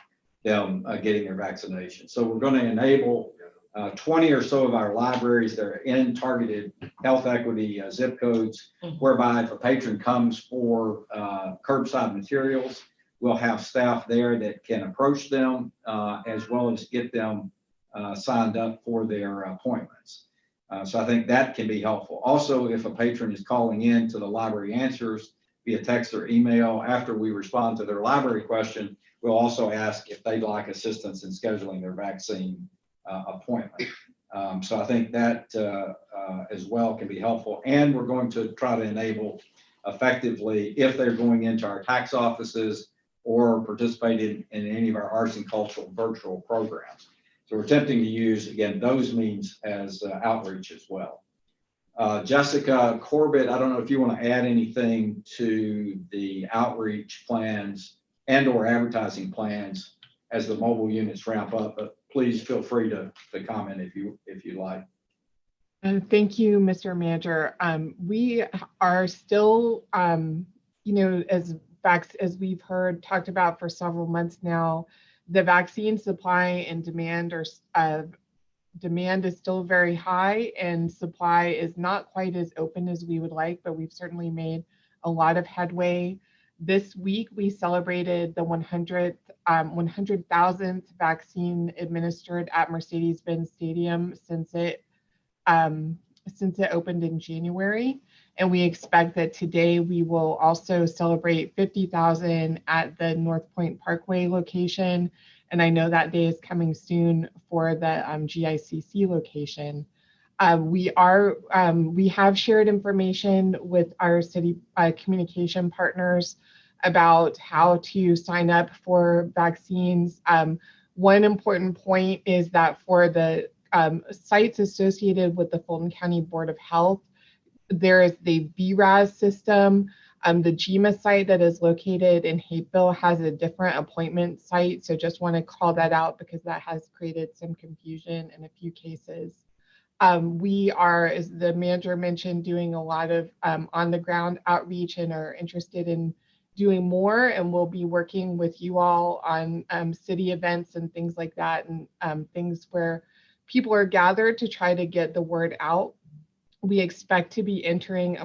them getting their vaccination. So we're going to enable 20 or so of our libraries that are in targeted health equity zip codes, whereby if a patron comes for curbside materials, we'll have staff there that can approach them as well as get them signed up for their appointments. So I think that can be helpful. Also, if a patron is calling in to the library answers via text or email, after we respond to their library question, we'll also ask if they'd like assistance in scheduling their vaccine appointment. So I think that as well can be helpful. And we're going to try to enable effectively, if they're going into our tax offices or participating in any of our arts and cultural virtual programs. So we're attempting to use, again, those means as outreach as well. Jessica Corbett, I don't know if you want to add anything to the outreach plans and or advertising plans as the mobile units ramp up, but please feel free to comment if you like. Thank you, Mr. Manager. We are still, as we've heard talked about for several months now, the vaccine supply and demand demand is still very high and supply is not quite as open as we would like, but we've certainly made a lot of headway. This week, we celebrated the 100,000th vaccine administered at Mercedes-Benz Stadium since it opened in January. And we expect that today we will also celebrate 50,000 at the North Point Parkway location. And I know that day is coming soon for the GICC location. We have shared information with our city communication partners about how to sign up for vaccines. One important point is that for the sites associated with the Fulton County Board of Health, there is the VRAS system. The GMA site that is located in Hapeville has a different appointment site. So just want to call that out because that has created some confusion in a few cases. We are, as the manager mentioned, doing a lot of on the ground outreach and are interested in doing more, and we'll be working with you all on city events and things like that, and things where people are gathered to try to get the word out. We expect to be entering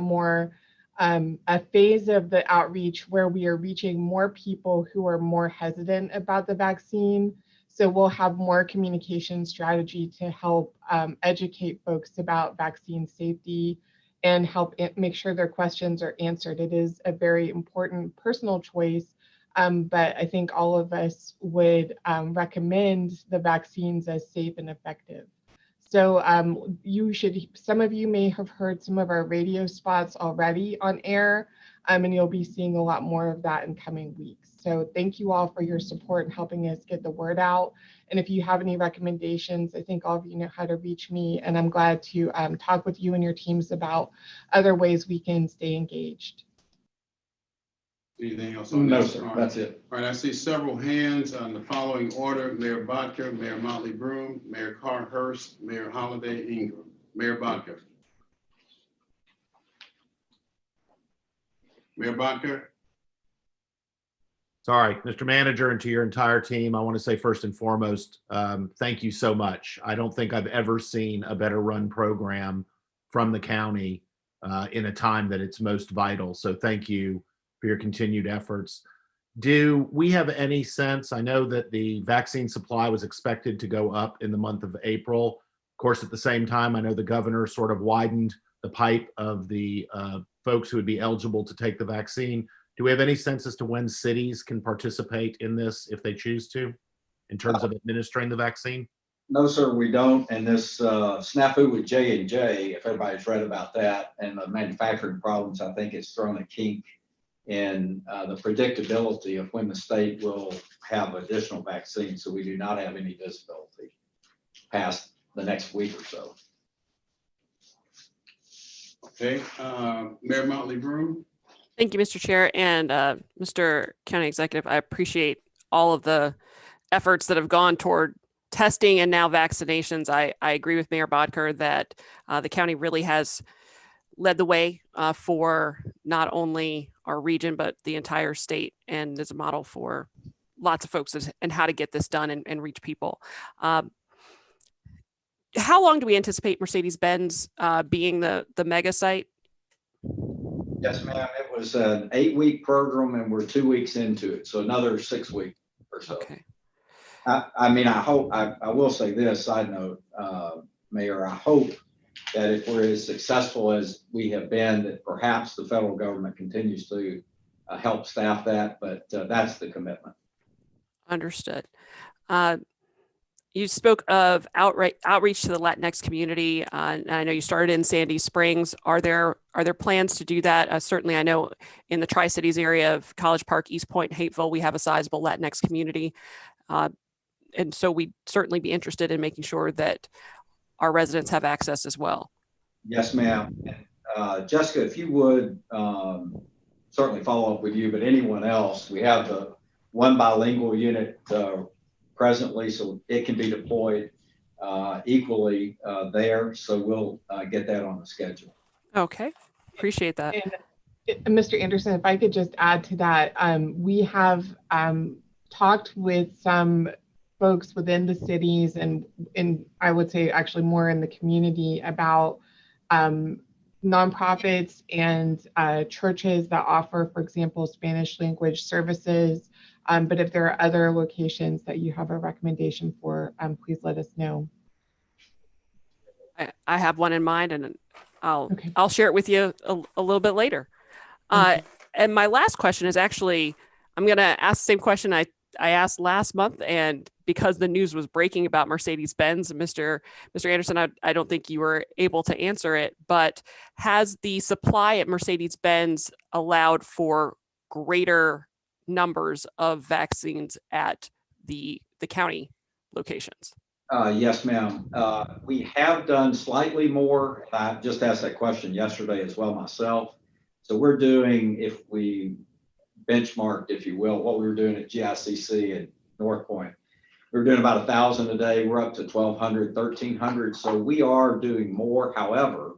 a phase of the outreach where we are reaching more people who are more hesitant about the vaccine. So we'll have more communication strategy to help educate folks about vaccine safety and help make sure their questions are answered. It is a very important personal choice, but I think all of us would recommend the vaccines as safe and effective. So some of you may have heard some of our radio spots already on air, and you'll be seeing a lot more of that in coming weeks. So thank you all for your support in helping us get the word out. And if you have any recommendations, I think all of you know how to reach me, and I'm glad to talk with you and your teams about other ways we can stay engaged. Anything else on No, this? sir, All that's it. All right, I see several hands on the following order: Mayor Bodker, Mayor Motley Broom, Mayor Carr-Hurst, Mayor Holliday Ingram. Mayor Bodker. Mayor Bodker. Sorry, Mr. Manager, and to your entire team, I want to say first and foremost, thank you so much. I don't think I've ever seen a better run program from the county in a time that it's most vital. So thank you for your continued efforts. Do we have any sense? I know that the vaccine supply was expected to go up in the month of April. Of course, at the same time, I know the governor sort of widened the pipe of the folks who would be eligible to take the vaccine. Do we have any sense as to when cities can participate in this if they choose to, in terms of administering the vaccine? No, sir, we don't. And this snafu with J&J, if everybody's read about that, and the manufacturing problems, I think it's thrown a kink in the predictability of when the state will have additional vaccines. So we do not have any visibility past the next week or so. Okay, Mayor Motley Broom. Thank you, Mr. Chair and Mr. County Executive. I appreciate all of the efforts that have gone toward testing and now vaccinations. I agree with Mayor Bodker that the county really has led the way for not only our region, but the entire state, and is a model for lots of folks and how to get this done and reach people. How long do we anticipate Mercedes-Benz being the mega site? Yes, ma'am. It was an 8-week program and we're 2 weeks into it. So another 6 weeks or so. Okay. I mean, I hope, I will say this, side note, Mayor, I hope that if we're as successful as we have been, that perhaps the federal government continues to help staff that, but that's the commitment. Understood. You spoke of outreach to the Latinx community. And I know you started in Sandy Springs. Are there plans to do that? Certainly, I know in the Tri-Cities area of College Park, East Point, Hateville, we have a sizable Latinx community. And so we'd certainly be interested in making sure that our residents have access as well. Yes, ma'am. Jessica, if you would certainly follow up with you, but anyone else, we have the one bilingual unit presently, so it can be deployed equally there. So we'll get that on the schedule. Okay, appreciate that. And Mr. Anderson, if I could just add to that, we have talked with some folks within the cities and I would say actually more in the community about nonprofits and churches that offer, for example, Spanish language services. But if there are other locations that you have a recommendation for, please let us know. I have one in mind, and I'll share it with you a little bit later. And my last question is actually, I'm going to ask the same question I asked last month, and because the news was breaking about Mercedes-Benz, Mr. Anderson, I don't think you were able to answer it, but has the supply at Mercedes-Benz allowed for greater numbers of vaccines at the county locations? Yes, ma'am. We have done slightly more. I just asked that question yesterday as well myself. So we're doing, if we benchmarked, if you will, what we were doing at GICC and North Point, we were doing about 1,000 a day. We're up to 1,200, 1,300. So we are doing more. However,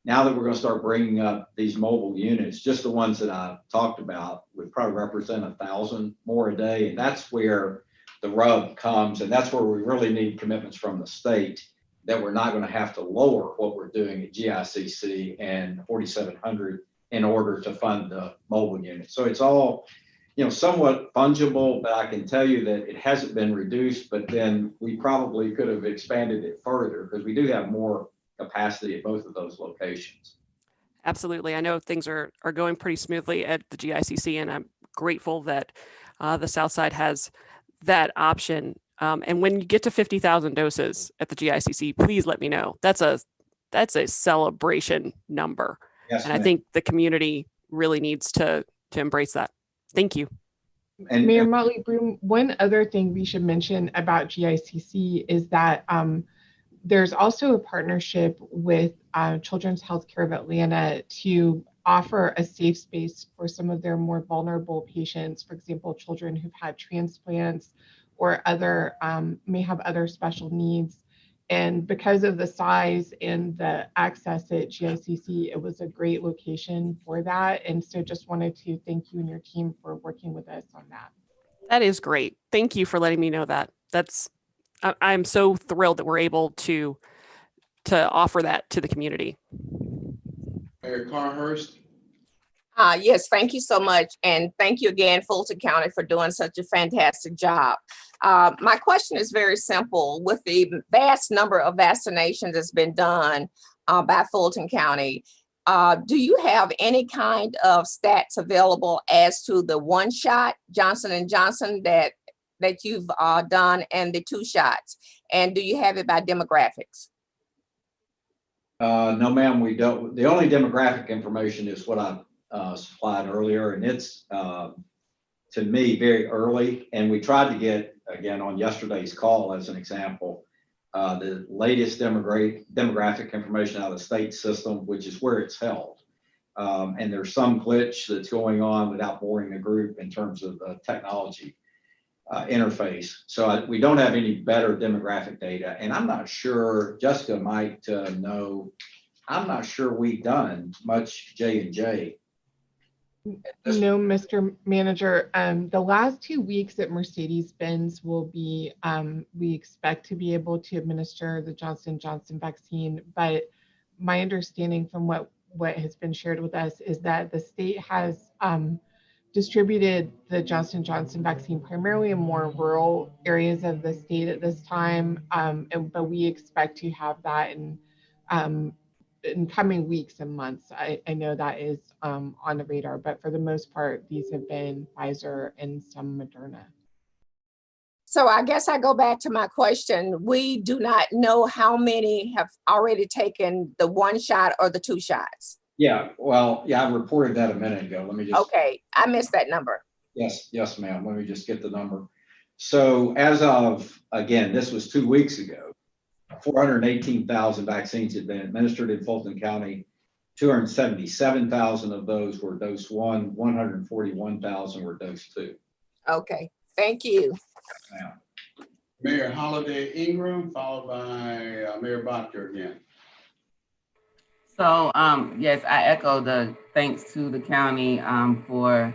now that we're going to start bringing up these mobile units, just the ones that I talked about would probably represent 1,000 more a day. And that's where the rub comes. And that's where we really need commitments from the state that we're not going to have to lower what we're doing at GICC and 4,700 in order to fund the mobile unit. So it's all, somewhat fungible, but I can tell you that it hasn't been reduced, but then we probably could have expanded it further because we do have more capacity at both of those locations. Absolutely. I know things are going pretty smoothly at the GICC, and I'm grateful that the South Side has that option. And when you get to 50,000 doses at the GICC, please let me know. That's a celebration number. Yes, and I think the community really needs to embrace that. Thank you. And Mayor Motley Broom, one other thing we should mention about GICC is that there's also a partnership with Children's Healthcare of Atlanta to offer a safe space for some of their more vulnerable patients, for example, children who've had transplants or may have other special needs. And because of the size and the access at GICC, it was a great location for that. And so just wanted to thank you and your team for working with us on that. That is great. Thank you for letting me know that. I'm so thrilled that we're able to offer that to the community. Mayor Carhurst. Yes, thank you so much. And thank you again, Fulton County, for doing such a fantastic job. My question is very simple. With the vast number of vaccinations that's been done by Fulton County, do you have any kind of stats available as to the one shot Johnson & Johnson that you've done and the 2 shots? And do you have it by demographics? No, ma'am, we don't. The only demographic information is what I supplied earlier, and it's to me very early. And we tried to get, again, on yesterday's call as an example, the latest demographic information out of the state system, which is where it's held. And there's some glitch that's going on without boring the group in terms of technology interface. So we don't have any better demographic data. And I'm not sure, Jessica might know I'm not sure we've done much J&J. No, Mr. Manager, the last 2 weeks at Mercedes-Benz will be, we expect to be able to administer the Johnson & Johnson vaccine, but my understanding from what has been shared with us is that the state has distributed the Johnson & Johnson vaccine primarily in more rural areas of the state at this time, but we expect to have that in coming weeks and months. I know that is on the radar, but for the most part, these have been Pfizer and some Moderna. So I guess I go back to my question. We do not know how many have already taken the 1 shot or the 2 shots. Yeah, well, yeah, I reported that a minute ago. Let me just. Okay, I missed that number. Yes, ma'am. Let me just get the number. So as of, again, this was 2 weeks ago, 418,000 vaccines had been administered in Fulton County. 277,000 of those were dose 1, 141,000 were dose 2. Okay, thank you. Now, Mayor Holiday Ingram, followed by Mayor Botker again. So, yes, I echo the thanks to the county for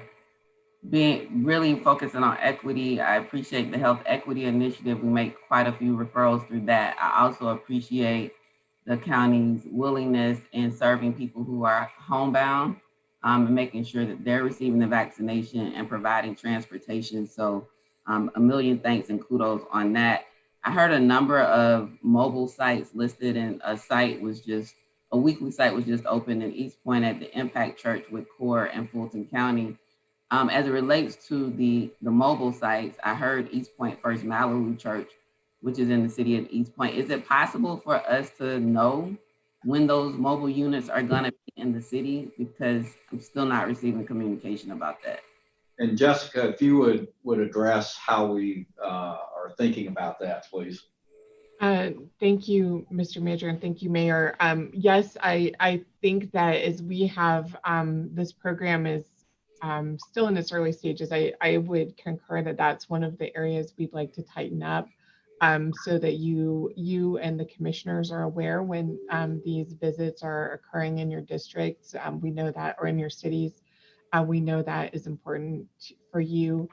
being really focusing on equity. I appreciate the health equity initiative. We make quite a few referrals through that. I also appreciate the county's willingness in serving people who are homebound and making sure that they're receiving the vaccination and providing transportation. So a million thanks and kudos on that. I heard a number of mobile sites listed, and a weekly site was just opened in East Point at the Impact Church with Core and Fulton County. As it relates to the mobile sites, I heard East Point First Malibu Church, which is in the city of East Point. Is it possible for us to know when those mobile units are gonna be in the city? Because I'm still not receiving communication about that. and Jessica, if you would address how we are thinking about that, please. Thank you, Mr. Manager, and thank you, Mayor. Yes, I think that as we have, this program is still in its early stages, I would concur that that's one of the areas we'd like to tighten up so that you and the commissioners are aware when these visits are occurring in your districts. We know that, or in your cities, we know that is important for you.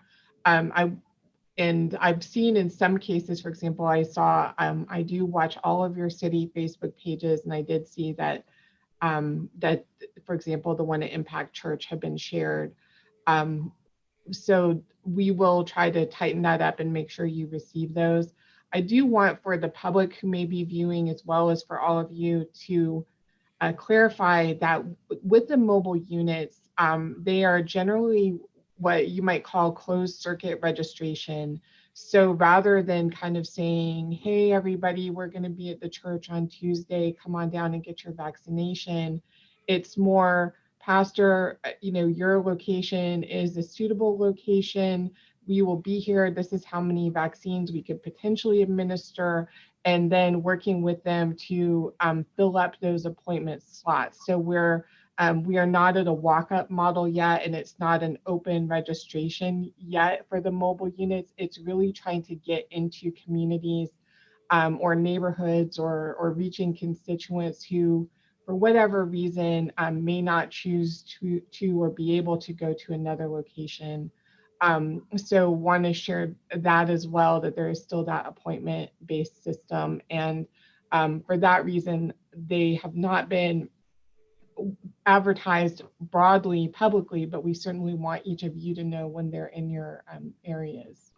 And I've seen in some cases, for example, I saw, I do watch all of your city Facebook pages, and I did see that, for example, the one at Impact Church had been shared. So we will try to tighten that up and make sure you receive those. I do want for the public who may be viewing, as well as for all of you, to clarify that with the mobile units, they are generally what you might call closed circuit registration. So rather than kind of saying, hey, everybody, we're going to be at the church on Tuesday, come on down and get your vaccination, it's more, Pastor, your location is a suitable location. We will be here. This is how many vaccines we could potentially administer, and then working with them to fill up those appointment slots. So we are not at a walk-up model yet, and it's not an open registration yet for the mobile units. It's really trying to get into communities or neighborhoods or reaching constituents who, for whatever reason, may not choose to or be able to go to another location. So want to share that as well, that there is still that appointment-based system. And for that reason, they have not been advertised broadly, publicly, but we certainly want each of you to know when they're in your areas.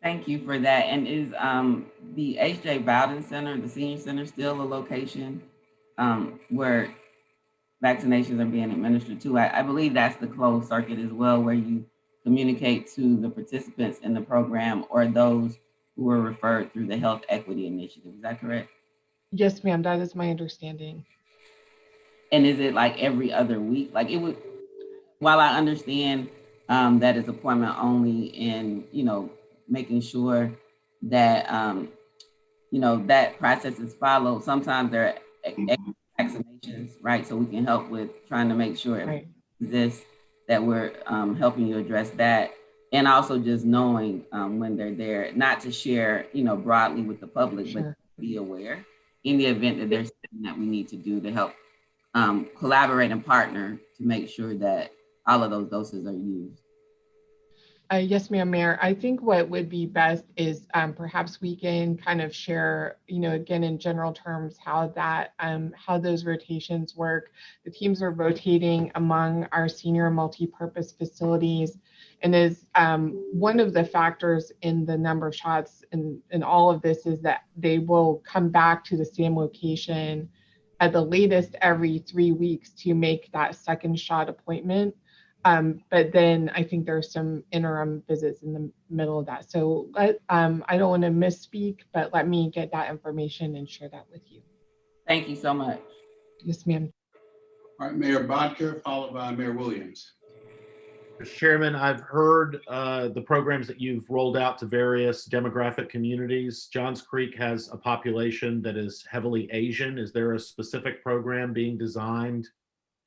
Thank you for that. And is the H.J. Bowden Center, the senior center, still a location where vaccinations are being administered to? I believe that's the closed circuit as well, where you communicate to the participants in the program or those who were referred through the Health Equity Initiative. Is that correct? Yes, ma'am, that is my understanding. And is it like every other week? Like it would, while I understand that it's appointment only and, making sure that, that process is followed. Sometimes there are vaccinations, right? So we can help with trying to make sure it exists, that we're helping you address that. And also just knowing when they're there, not to share, broadly with the public, but be aware. in the event that there's something that we need to do to help collaborate and partner to make sure that all of those doses are used. Yes, ma'am, Mayor. I think what would be best is perhaps we can kind of share, again, in general terms, how those rotations work. The teams are rotating among our senior multi-purpose facilities, and is one of the factors in the number of shots in all of this is that they will come back to the same location at the latest every 3 weeks to make that second shot appointment. But then I think there's some interim visits in the middle of that. So I don't want to misspeak, but let me get that information and share that with you. Thank you so much. Yes, ma'am. All right, Mayor Bodker, followed by Mayor Williams. Mr. Chairman, I've heard the programs that you've rolled out to various demographic communities. Johns Creek has a population that is heavily Asian. Is there a specific program being designed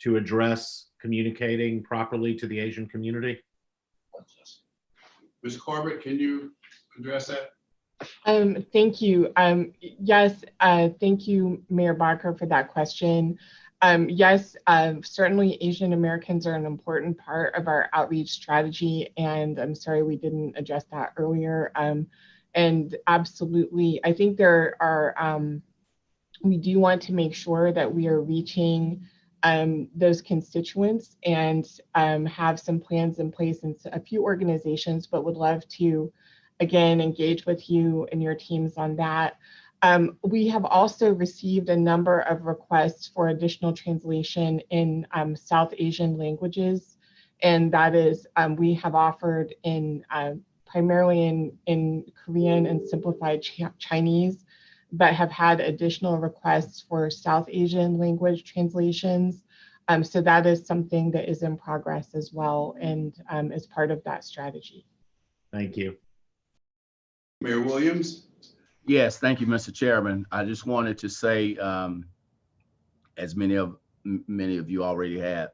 to address communicating properly to the Asian community? Ms. Corbett, can you address that? Thank you. Yes, thank you, Mayor Barker, for that question. Yes, certainly Asian Americans are an important part of our outreach strategy, and I'm sorry we didn't address that earlier. And absolutely, I think there are, we do want to make sure that we are reaching those constituents and have some plans in place in a few organizations, but would love to, again, engage with you and your teams on that. We have also received a number of requests for additional translation in South Asian languages. And that is, we have offered in primarily in Korean and simplified Chinese, but have had additional requests for South Asian language translations. So that is something that is in progress as well and is part of that strategy. Thank you. Mayor Williams. Yes, thank you, Mr. Chairman. I just wanted to say, as many of you already have,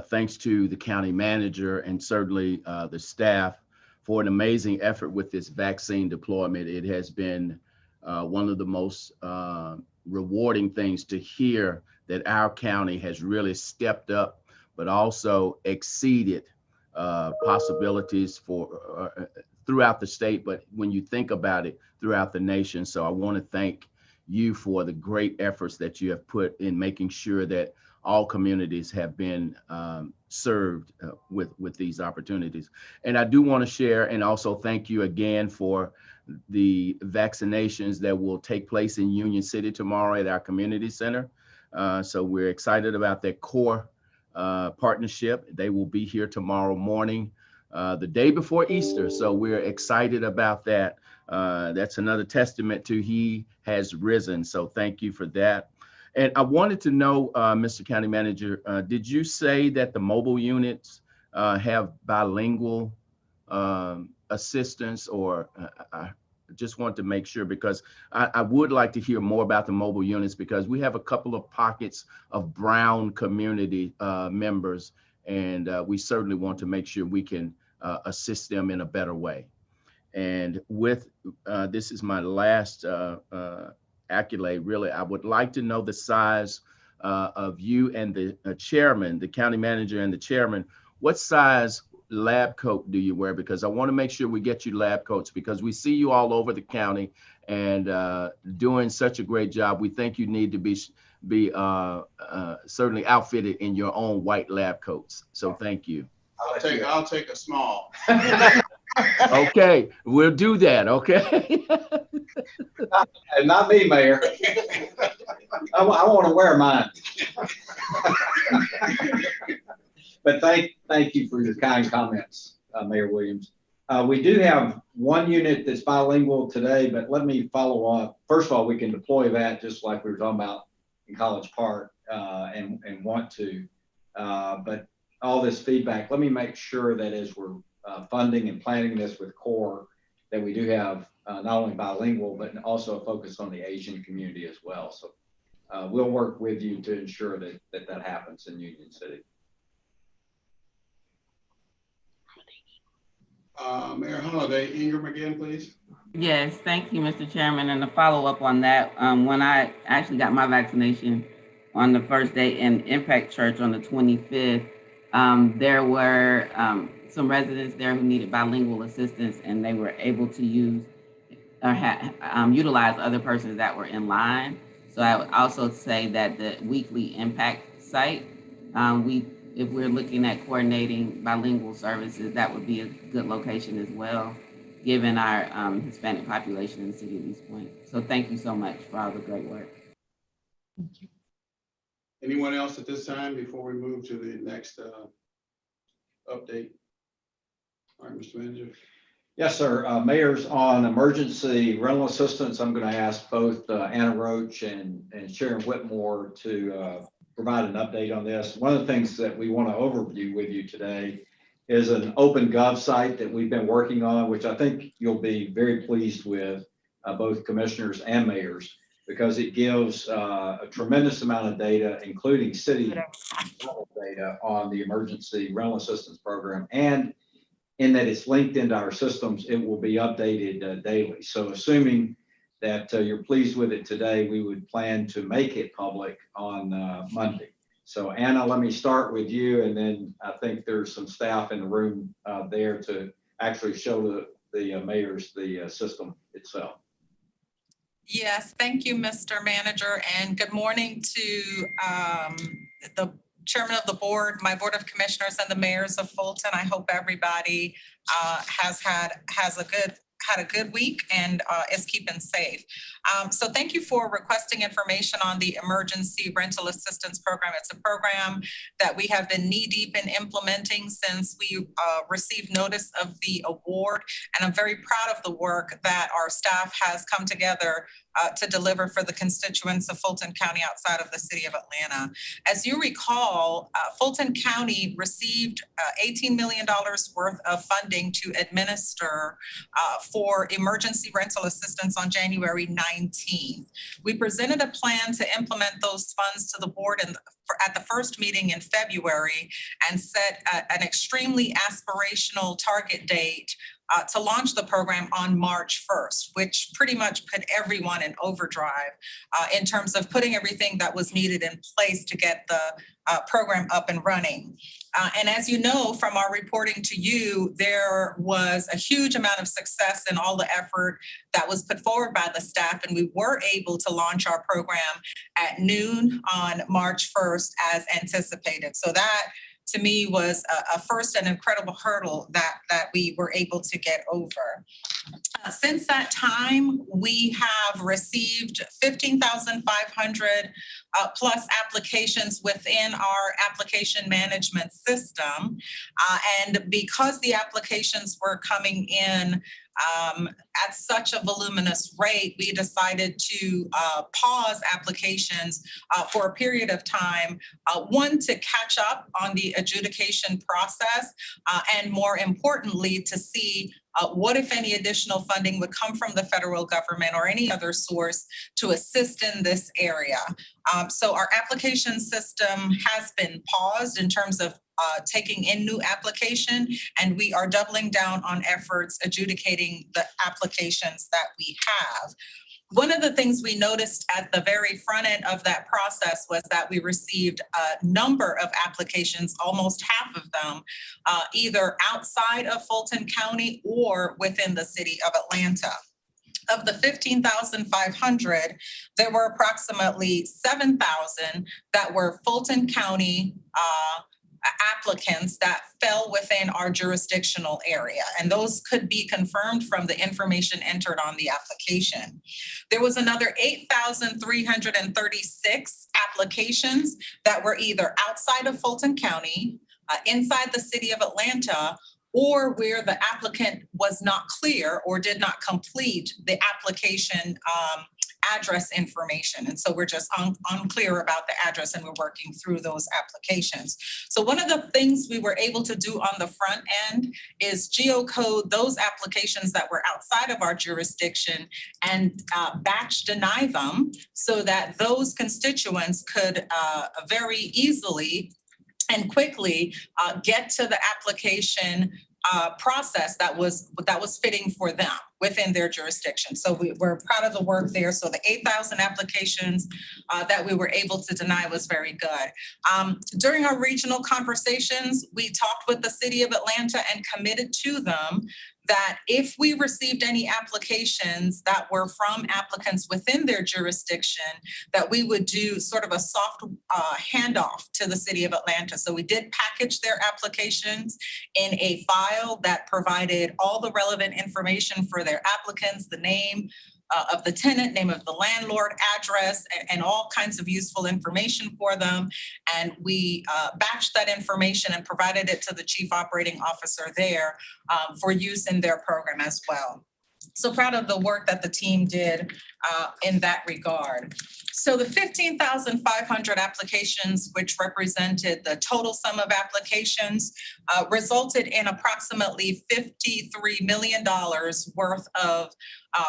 thanks to the county manager and certainly the staff for an amazing effort with this vaccine deployment. It has been one of the most rewarding things to hear that our county has really stepped up, but also exceeded possibilities for throughout the state, but when you think about it, throughout the nation. So I want to thank you for the great efforts that you have put in making sure that all communities have been served with these opportunities. And I do want to share and also thank you again for the vaccinations that will take place in Union City tomorrow at our community center. So we're excited about that core partnership. They will be here tomorrow morning, the day before Easter. So we're excited about that. That's another testament to He has risen. So thank you for that. And I wanted to know, Mr. County Manager, did you say that the mobile units have bilingual assistance, or I just want to make sure, because I would like to hear more about the mobile units, because we have a couple of pockets of Brown community members, and we certainly want to make sure we can assist them in a better way. And with this is my last accolade, really, I would like to know the size of you and the chairman, the county manager and the chairman. What size lab coat do you wear? Because I want to make sure we get you lab coats, because we see you all over the county and doing such a great job. We think you need to be certainly outfitted in your own white lab coats. So thank you. I'll take a small. Okay, we'll do that. Okay. Not me, Mayor. I want to wear mine. But thank you for your kind comments, Mayor Williams. We do have one unit that's bilingual today, but let me follow up. First of all, we can deploy that just like we were talking about in College Park and want to. But all this feedback, let me make sure that as we're funding and planning this with CORE, that we do have not only bilingual, but also a focus on the Asian community as well. So we'll work with you to ensure that happens in Union City. Mayor Holliday, Ingram again, please. Yes, thank you, Mr. Chairman. And to follow up on that, when I actually got my vaccination on the first day in Impact Church on the 25th, there were some residents there who needed bilingual assistance, and they were able to use or utilize other persons that were in line. So I would also say that the weekly Impact site, if we're looking at coordinating bilingual services, that would be a good location as well, given our Hispanic population in the city of East Point. So thank you so much for all the great work. Anyone else at this time before we move to the next update? All right, Mr. Manager. Yes, sir. Mayors, on emergency rental assistance, I'm going to ask both Anna Roach and Sharon Whitmore to provide an update on this. One of the things that we want to overview with you today is an open Gov site that we've been working on, which I think you'll be very pleased with, both commissioners and mayors, because it gives a tremendous amount of data, including city data on the emergency rental assistance program. And in that it's linked into our systems, it will be updated daily. So assuming that you're pleased with it today, we would plan to make it public on Monday. So Anna, let me start with you, and then I think there's some staff in the room there to actually show the mayors the system itself. Yes, thank you, Mr. Manager, and good morning to the Chairman of the board, my Board of Commissioners, and the mayors of Fulton. I hope everybody has had a good week and is keeping safe. So thank you for requesting information on the Emergency Rental Assistance Program. It's a program that we have been knee-deep in implementing since we received notice of the award. And I'm very proud of the work that our staff has come together to deliver for the constituents of Fulton County outside of the city of Atlanta. As you recall, Fulton County received $18 million worth of funding to administer for emergency rental assistance on January 19th. We presented a plan to implement those funds to the board at the first meeting in February and set an extremely aspirational target date to launch the program on March 1st, which pretty much put everyone in overdrive in terms of putting everything that was needed in place to get the program up and running. And as you know from our reporting to you, there was a huge amount of success in all the effort that was put forward by the staff, and we were able to launch our program at noon on March 1st as anticipated. So that, to me, was a first and incredible hurdle that we were able to get over. Since that time, we have received 15,500 plus applications within our application management system. And because the applications were coming in at such a voluminous rate, we decided to pause applications for a period of time, one, to catch up on the adjudication process, and more importantly, to see what, if any, additional funding would come from the federal government or any other source to assist in this area. So our application system has been paused in terms of taking in new application, and we are doubling down on efforts adjudicating the applications that we have. One of the things we noticed at the very front end of that process was that we received a number of applications, almost half of them, either outside of Fulton County or within the city of Atlanta. Of the 15,500, there were approximately 7,000 that were Fulton County applicants that fell within our jurisdictional area, and those could be confirmed from the information entered on the application. There was another 8,336 applications that were either outside of Fulton County, inside the city of Atlanta, or where the applicant was not clear or did not complete the application address information. And so we're just unclear about the address, and we're working through those applications. So one of the things we were able to do on the front end is geocode those applications that were outside of our jurisdiction and batch deny them so that those constituents could very easily and quickly get to the application process that was fitting for them within their jurisdiction. So we're proud of the work there. So the 8,000 applications that we were able to deny was very good. During our regional conversations, we talked with the city of Atlanta and committed to them that if we received any applications that were from applicants within their jurisdiction, that we would do sort of a soft handoff to the city of Atlanta. So we did package their applications in a file that provided all the relevant information for their applicants, the name of the tenant, name of the landlord, address, and all kinds of useful information for them. And we batched that information and provided it to the chief operating officer there for use in their program as well. So proud of the work that the team did in that regard. So the 15,500 applications, which represented the total sum of applications, resulted in approximately $53 million worth of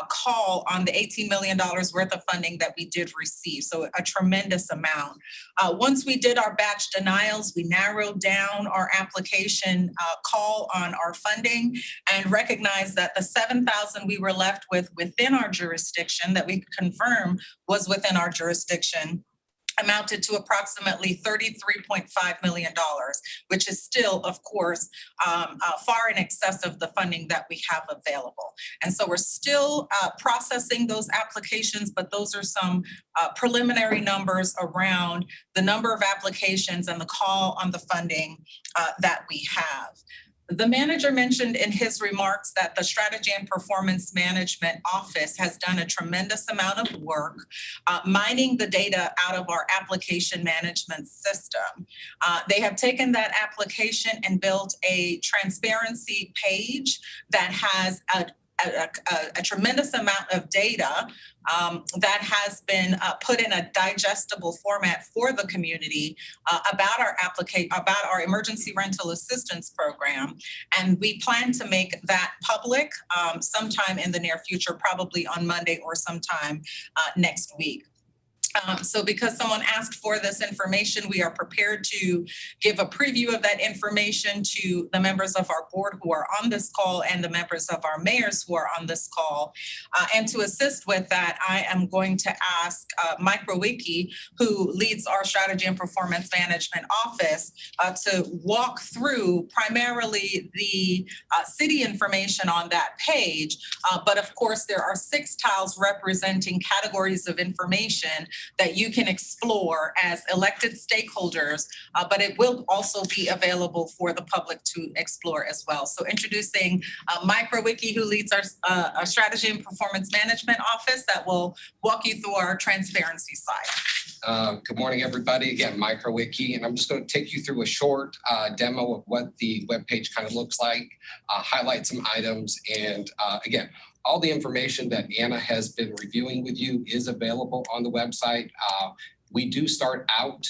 call on the $18 million worth of funding that we did receive. So a tremendous amount. Once we did our batch denials, we narrowed down our application call on our funding and recognized that the 7,000 we were left with within our jurisdiction that we could confirm was within our jurisdiction amounted to approximately $33.5 million, which is still, of course, far in excess of the funding that we have available. And so we're still processing those applications, but those are some preliminary numbers around the number of applications and the call on the funding that we have. The manager mentioned in his remarks that the Strategy and Performance Management Office has done a tremendous amount of work mining the data out of our application management system. They have taken that application and built a transparency page that has a tremendous amount of data that has been put in a digestible format for the community about our emergency rental assistance program. And we plan to make that public sometime in the near future, probably on Monday or sometime next week. So because someone asked for this information, we are prepared to give a preview of that information to the members of our board who are on this call and the members of our mayors who are on this call. And to assist with that, I am going to ask Mike Rowicki, who leads our Strategy and Performance Management Office, to walk through primarily the city information on that page. But of course, there are 6 tiles representing categories of information that you can explore as elected stakeholders, but it will also be available for the public to explore as well. So introducing Mike Rowicki, who leads our Strategy and Performance Management Office, that will walk you through our transparency slide. Good morning, everybody. Again, Mike Rowicki, and I'm just going to take you through a short demo of what the webpage kind of looks like, highlight some items, and again, all the information that Anna has been reviewing with you is available on the website. We do start out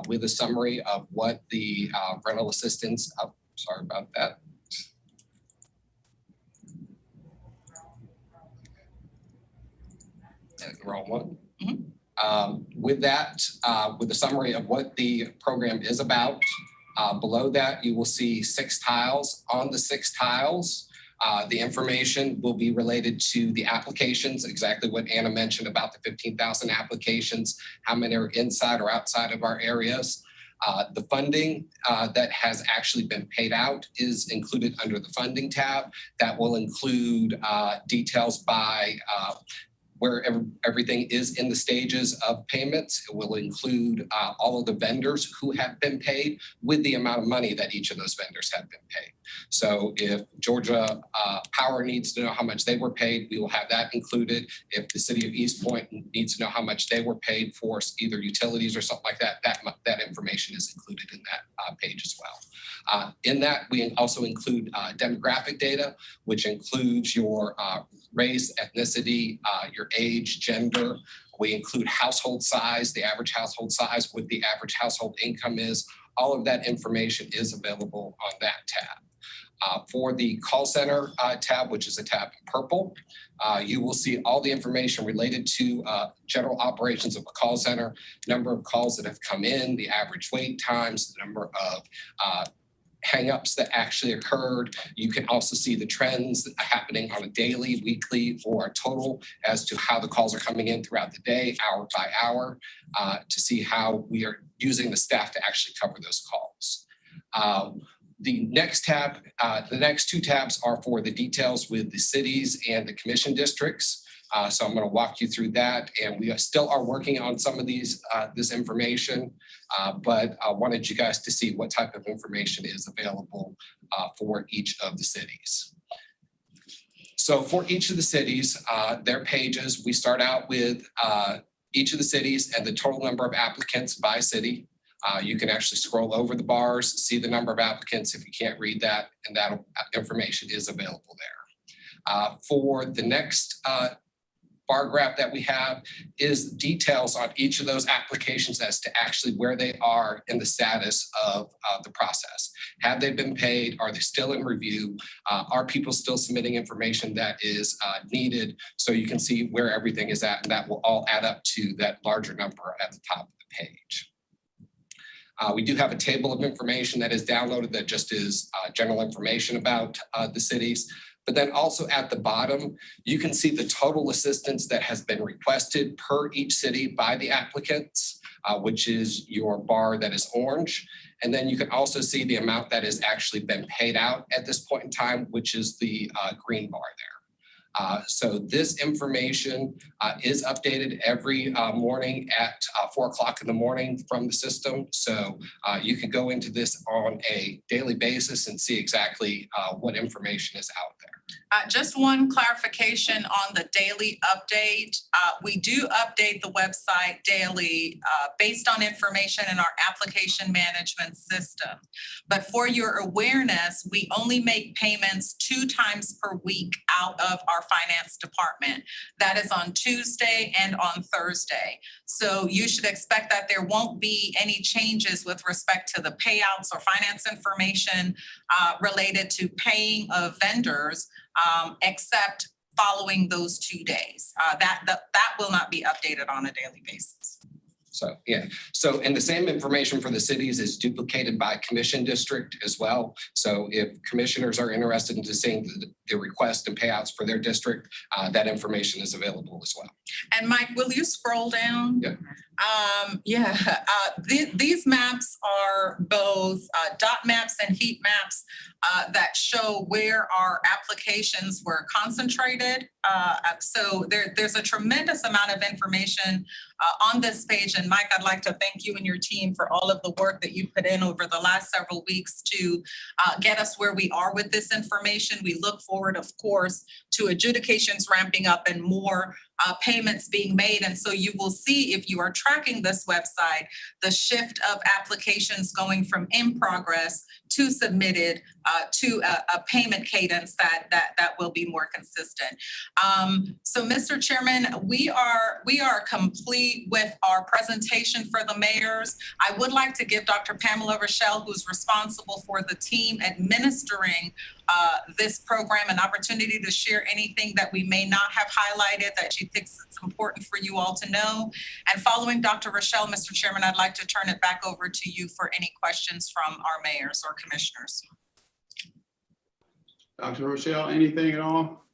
with a summary of what the rental assistance, sorry about that. Wrong one. Mm-hmm. With that, with the summary of what the program is about, below that you will see 6 tiles. On the 6 tiles, the information will be related to the applications, exactly what Anna mentioned about the 15,000 applications, how many are inside or outside of our areas. The funding that has actually been paid out is included under the funding tab. That will include details by where everything is in the stages of payments. It will include all of the vendors who have been paid with the amount of money that each of those vendors have been paid. So if Georgia Power needs to know how much they were paid, we will have that included. If the city of East Point needs to know how much they were paid for either utilities or something like that, that information is included in that page as well. In that, we also include demographic data, which includes your race, ethnicity, your age, gender. We include household size, the average household size, what the average household income is. All of that information is available on that tab. For the call center tab, which is a tab in purple, you will see all the information related to general operations of a call center, number of calls that have come in, the average wait times, the number of hangups that actually occurred. You can also see the trends happening on a daily, weekly, or a total as to how the calls are coming in throughout the day, hour by hour, to see how we are using the staff to actually cover those calls. The next tab, the next two tabs are for the details with the cities and the commission districts. So I'm going to walk you through that, and we still are working on some of these this information, but I wanted you guys to see what type of information is available for each of the cities. So for each of the cities, their pages, we start out with each of the cities and the total number of applicants by city. You can actually scroll over the bars, see the number of applicants if you can't read that, and that information is available there. For the next bar graph that we have is details on each of those applications as to actually where they are in the status of the process. Have they been paid? Are they still in review? Are people still submitting information that is needed? So you can see where everything is at, and that will all add up to that larger number at the top of the page. We do have a table of information that is downloaded that just is general information about the cities. But then also at the bottom, you can see the total assistance that has been requested per each city by the applicants, which is your bar that is orange. And then you can also see the amount that has actually been paid out at this point in time, which is the green bar there. So this information is updated every morning at 4 o'clock in the morning from the system. So you can go into this on a daily basis and see exactly what information is out there. Just one clarification on the daily update. We do update the website daily based on information in our application management system. But for your awareness, we only make payments 2 times per week out of our finance department. That is on Tuesday and on Thursday. So you should expect that there won't be any changes with respect to the payouts or finance information related to paying of vendors, except following those 2 days. That will not be updated on a daily basis. So, yeah. So, and the same information for the cities is duplicated by commission district as well. So if commissioners are interested in seeing the request and payouts for their district, that information is available as well. And Mike, will you scroll down? Yeah. These maps are both dot maps and heat maps that show where our applications were concentrated. So there's a tremendous amount of information on this page. And Mike, I'd like to thank you and your team for all of the work that you put in over the last several weeks to get us where we are with this information. We look forward, of course, to adjudications ramping up and more payments being made. And so you will see, if you are tracking this website, the shift of applications going from in progress to submitted to a payment cadence that will be more consistent. So Mr. Chairman, we are complete with our presentation for the mayors. I would like to give Dr. Pamela Rochelle, who's responsible for the team administering this program, an opportunity to share anything that we may not have highlighted that she thinks it's important for you all to know. And following Dr. Rochelle, Mr. Chairman, I'd like to turn it back over to you for any questions from our mayors or commissioners. Dr. Rochelle, anything at all?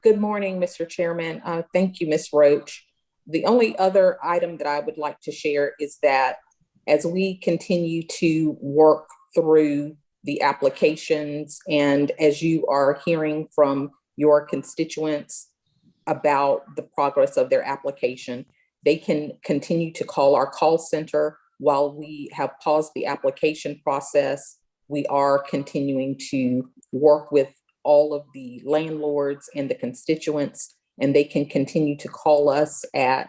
Good morning, Mr. Chairman. Thank you, Ms. Roach. The only other item that I would like to share is that as we continue to work through the applications, and as you are hearing from your constituents about the progress of their application, they can continue to call our call center. While we have paused the application process, we are continuing to work with all of the landlords and the constituents, and they can continue to call us at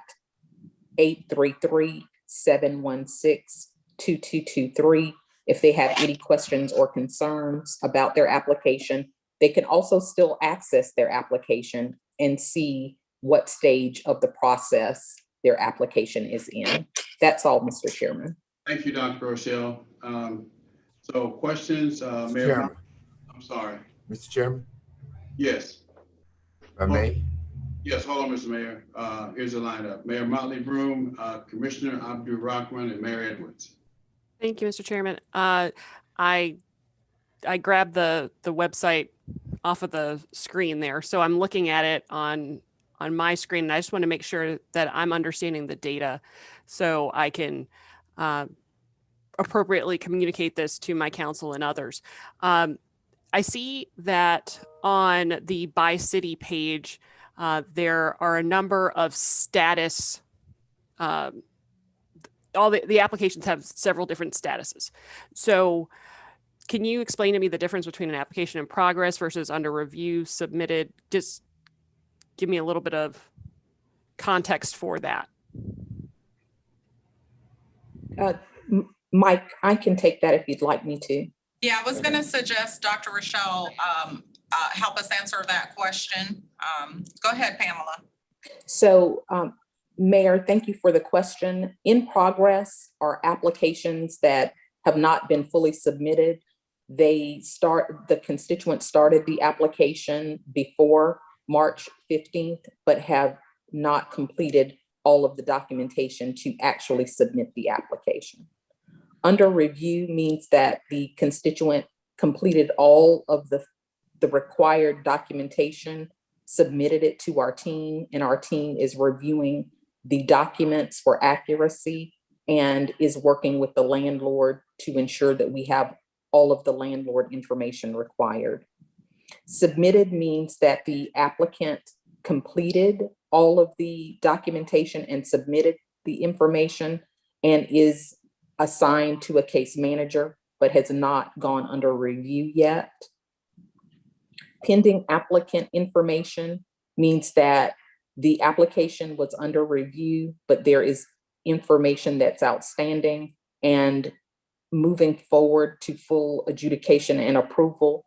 833-716-2223 if they have any questions or concerns about their application. They can also still access their application and see what stage of the process their application is in. That's all, Mr. Chairman. Thank you, Dr. Rochelle. So questions, Mayor? Chairman. I'm sorry. Mr. Chairman, Yes. if I may. Yes, hold on, Mr. Mayor. Here's the lineup. Mayor Motley Broom, Commissioner Abdul Rahman, and Mayor Edwards. Thank you, Mr. Chairman. I I grabbed the website off of the screen there. So I'm looking at it on my screen, and I just want to make sure that I'm understanding the data so I can appropriately communicate this to my council and others. I see that on the by city page, there are a number of status. All the applications have several different statuses. So can you explain to me the difference between an application in progress versus under review, submitted? Just give me a little bit of context for that. Mike, I can take that if you'd like me to. Yeah, I was going to suggest Dr. Rochelle help us answer that question. Go ahead, Pamela. So, Mayor, thank you for the question. In progress are applications that have not been fully submitted. The constituent started the application before March 15th, but have not completed all of the documentation to actually submit the application. Under review means that the constituent completed all of the required documentation, submitted it to our team, and our team is reviewing the documents for accuracy and is working with the landlord to ensure that we have all of the landlord information required. Submitted means that the applicant completed all of the documentation and submitted the information and is assigned to a case manager, but has not gone under review yet. Pending applicant information means that the application was under review, but there is information that's outstanding, and moving forward to full adjudication and approval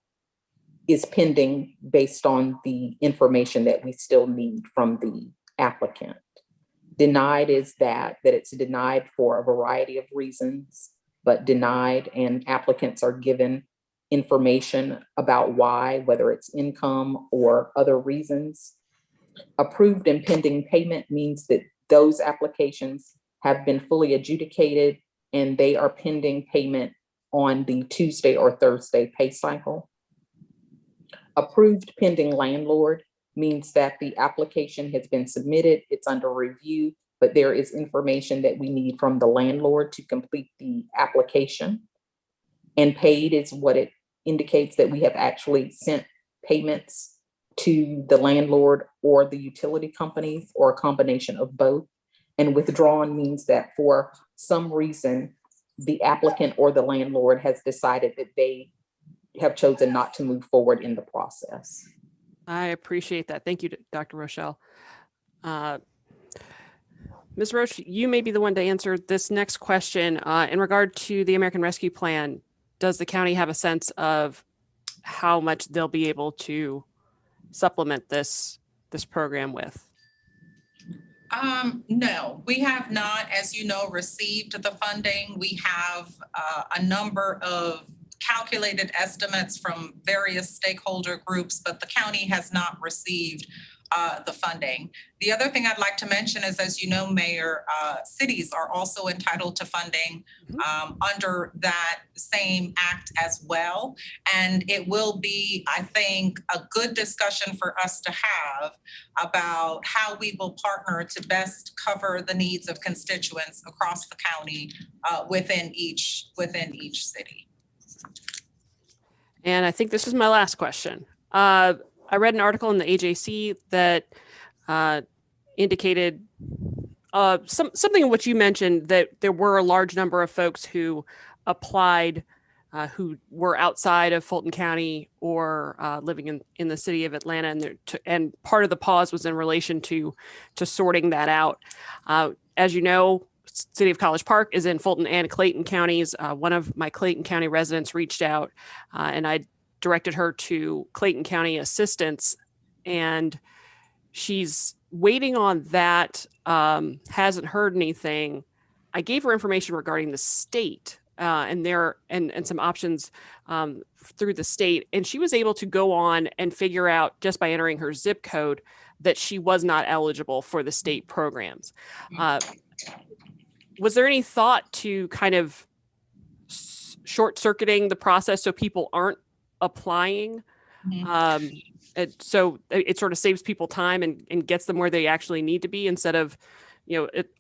is pending based on the information that we still need from the applicant. Denied is that it's denied for a variety of reasons, but denied, and applicants are given information about why, whether it's income or other reasons. Approved and pending payment means that those applications have been fully adjudicated and they are pending payment on the Tuesday or Thursday pay cycle. Approved pending landlord means that the application has been submitted, it's under review, but there is information that we need from the landlord to complete the application. And paid is what it indicates that we have actually sent payments to the landlord or the utility companies, or a combination of both. And withdrawn means that for some reason, the applicant or the landlord has decided that they have chosen not to move forward in the process. I appreciate that. Thank you, Dr. Rochelle. Ms. Roche, you may be the one to answer this next question. In regard to the American Rescue Plan, does the county have a sense of how much they'll be able to supplement this program with? No, we have not, as you know, received the funding. We have a number of calculated estimates from various stakeholder groups, but the county has not received the funding. The other thing I'd like to mention is, as you know, Mayor, cities are also entitled to funding under that same act as well. And it will be, I think, a good discussion for us to have about how we will partner to best cover the needs of constituents across the county within each city. And I think this is my last question. I read an article in the AJC that indicated something in which you mentioned that there were a large number of folks who applied who were outside of Fulton County or living in the city of Atlanta, and part of the pause was in relation to sorting that out. As you know, City of College Park is in Fulton and Clayton counties. One of my Clayton County residents reached out and I directed her to Clayton County assistance, and she's waiting on that, hasn't heard anything. I gave her information regarding the state and some options through the state, and she was able to go on and figure out, just by entering her zip code, that she was not eligible for the state programs. Was there any thought to kind of short-circuiting the process so people aren't applying. Mhm. So it sort of saves people time and gets them where they actually need to be, instead of,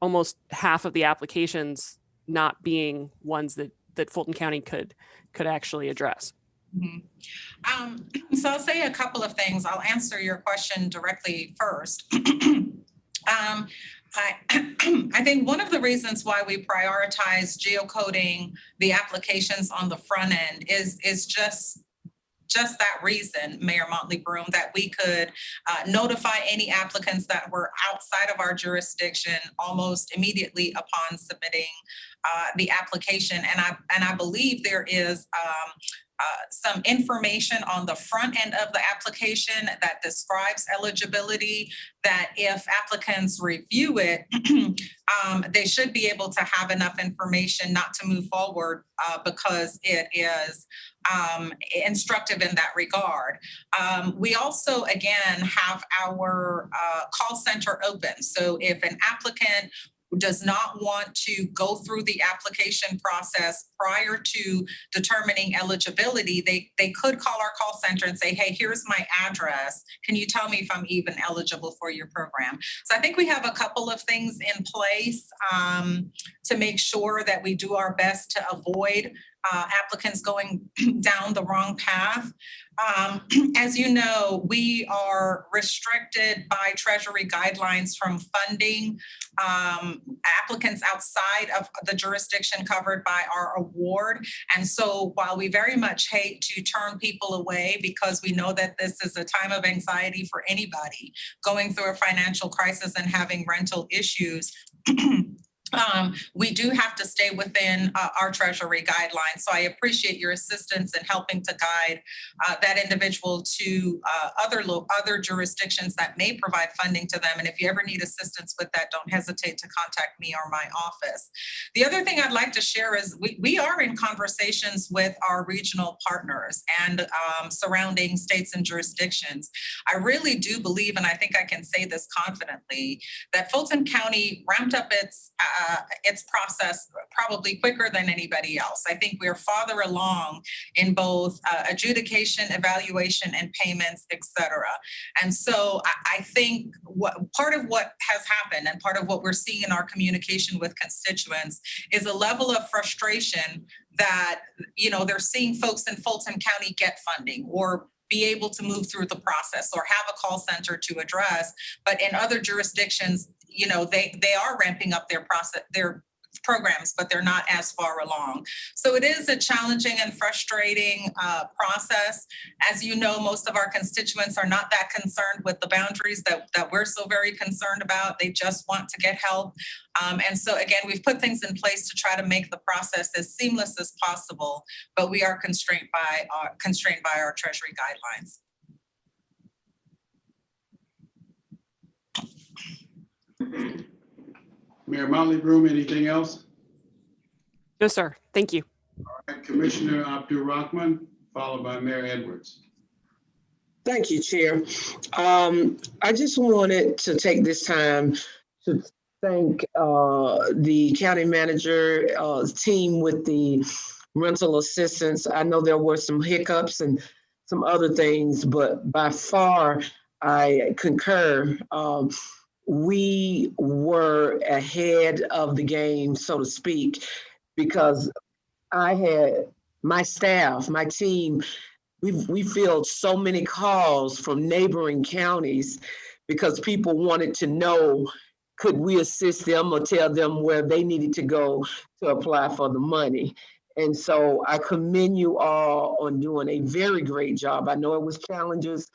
almost half of the applications not being ones that Fulton County could actually address. Mhm. So I'll say a couple of things. I'll answer your question directly first. I think one of the reasons why we prioritize geocoding the applications on the front end is just that reason, Mayor Motley Broom, that we could notify any applicants that were outside of our jurisdiction almost immediately upon submitting the application. And I believe there is some information on the front end of the application that describes eligibility, that if applicants review it, they should be able to have enough information not to move forward because it is instructive in that regard. We also, again, have our call center open. So if an applicant does not want to go through the application process prior to determining eligibility, they could call our call center and say, hey, here's my address. Can you tell me if I'm even eligible for your program? So I think we have a couple of things in place to make sure that we do our best to avoid applicants going down the wrong path. As you know, we are restricted by Treasury guidelines from funding applicants outside of the jurisdiction covered by our award. And so while we very much hate to turn people away, because we know that this is a time of anxiety for anybody going through a financial crisis and having rental issues, we do have to stay within our Treasury guidelines. So I appreciate your assistance in helping to guide that individual to other jurisdictions that may provide funding to them. And if you ever need assistance with that, don't hesitate to contact me or my office. The other thing I'd like to share is we are in conversations with our regional partners and surrounding states and jurisdictions. I really do believe, and I think I can say this confidently, that Fulton County ramped up its process probably quicker than anybody else. I think we're farther along in both adjudication, evaluation, and payments, et cetera. And so I think part of what has happened and part of what we're seeing in our communication with constituents is a level of frustration that, they're seeing folks in Fulton County get funding or be able to move through the process or have a call center to address. But in other jurisdictions, they are ramping up their process, their programs, but they're not as far along. So it is a challenging and frustrating process. As you know, most of our constituents are not that concerned with the boundaries that we're so very concerned about. They just want to get help. And so again, we've put things in place to try to make the process as seamless as possible, but we are constrained by our Treasury guidelines. Mayor Motley Broom, anything else? No, sir. Thank you. All right, Commissioner Abdul Rahman, followed by Mayor Edwards. Thank you, Chair. I just wanted to take this time to thank the county manager team with the rental assistance. I know there were some hiccups and some other things, but by far I concur. We were ahead of the game, so to speak, because I had my staff, my team, we fielded so many calls from neighboring counties because people wanted to know, could we assist them or tell them where they needed to go to apply for the money? And so I commend you all on doing a very great job. I know it was challenges.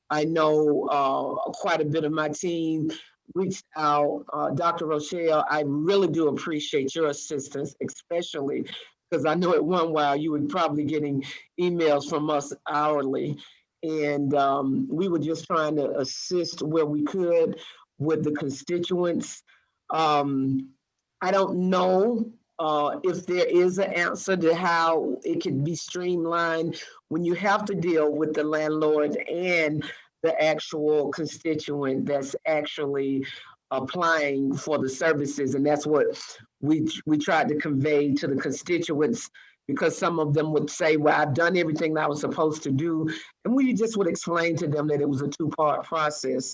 I know quite a bit of my team reached out. Dr. Rochelle, I really do appreciate your assistance, especially because I know at one while you were probably getting emails from us hourly. And we were just trying to assist where we could with the constituents. I don't know if there is an answer to how it can be streamlined when you have to deal with the landlord and the actual constituent that's actually applying for the services. And that's what we tried to convey to the constituents because some of them would say, well, I've done everything that I was supposed to do. And we just would explain to them that it was a two-part process.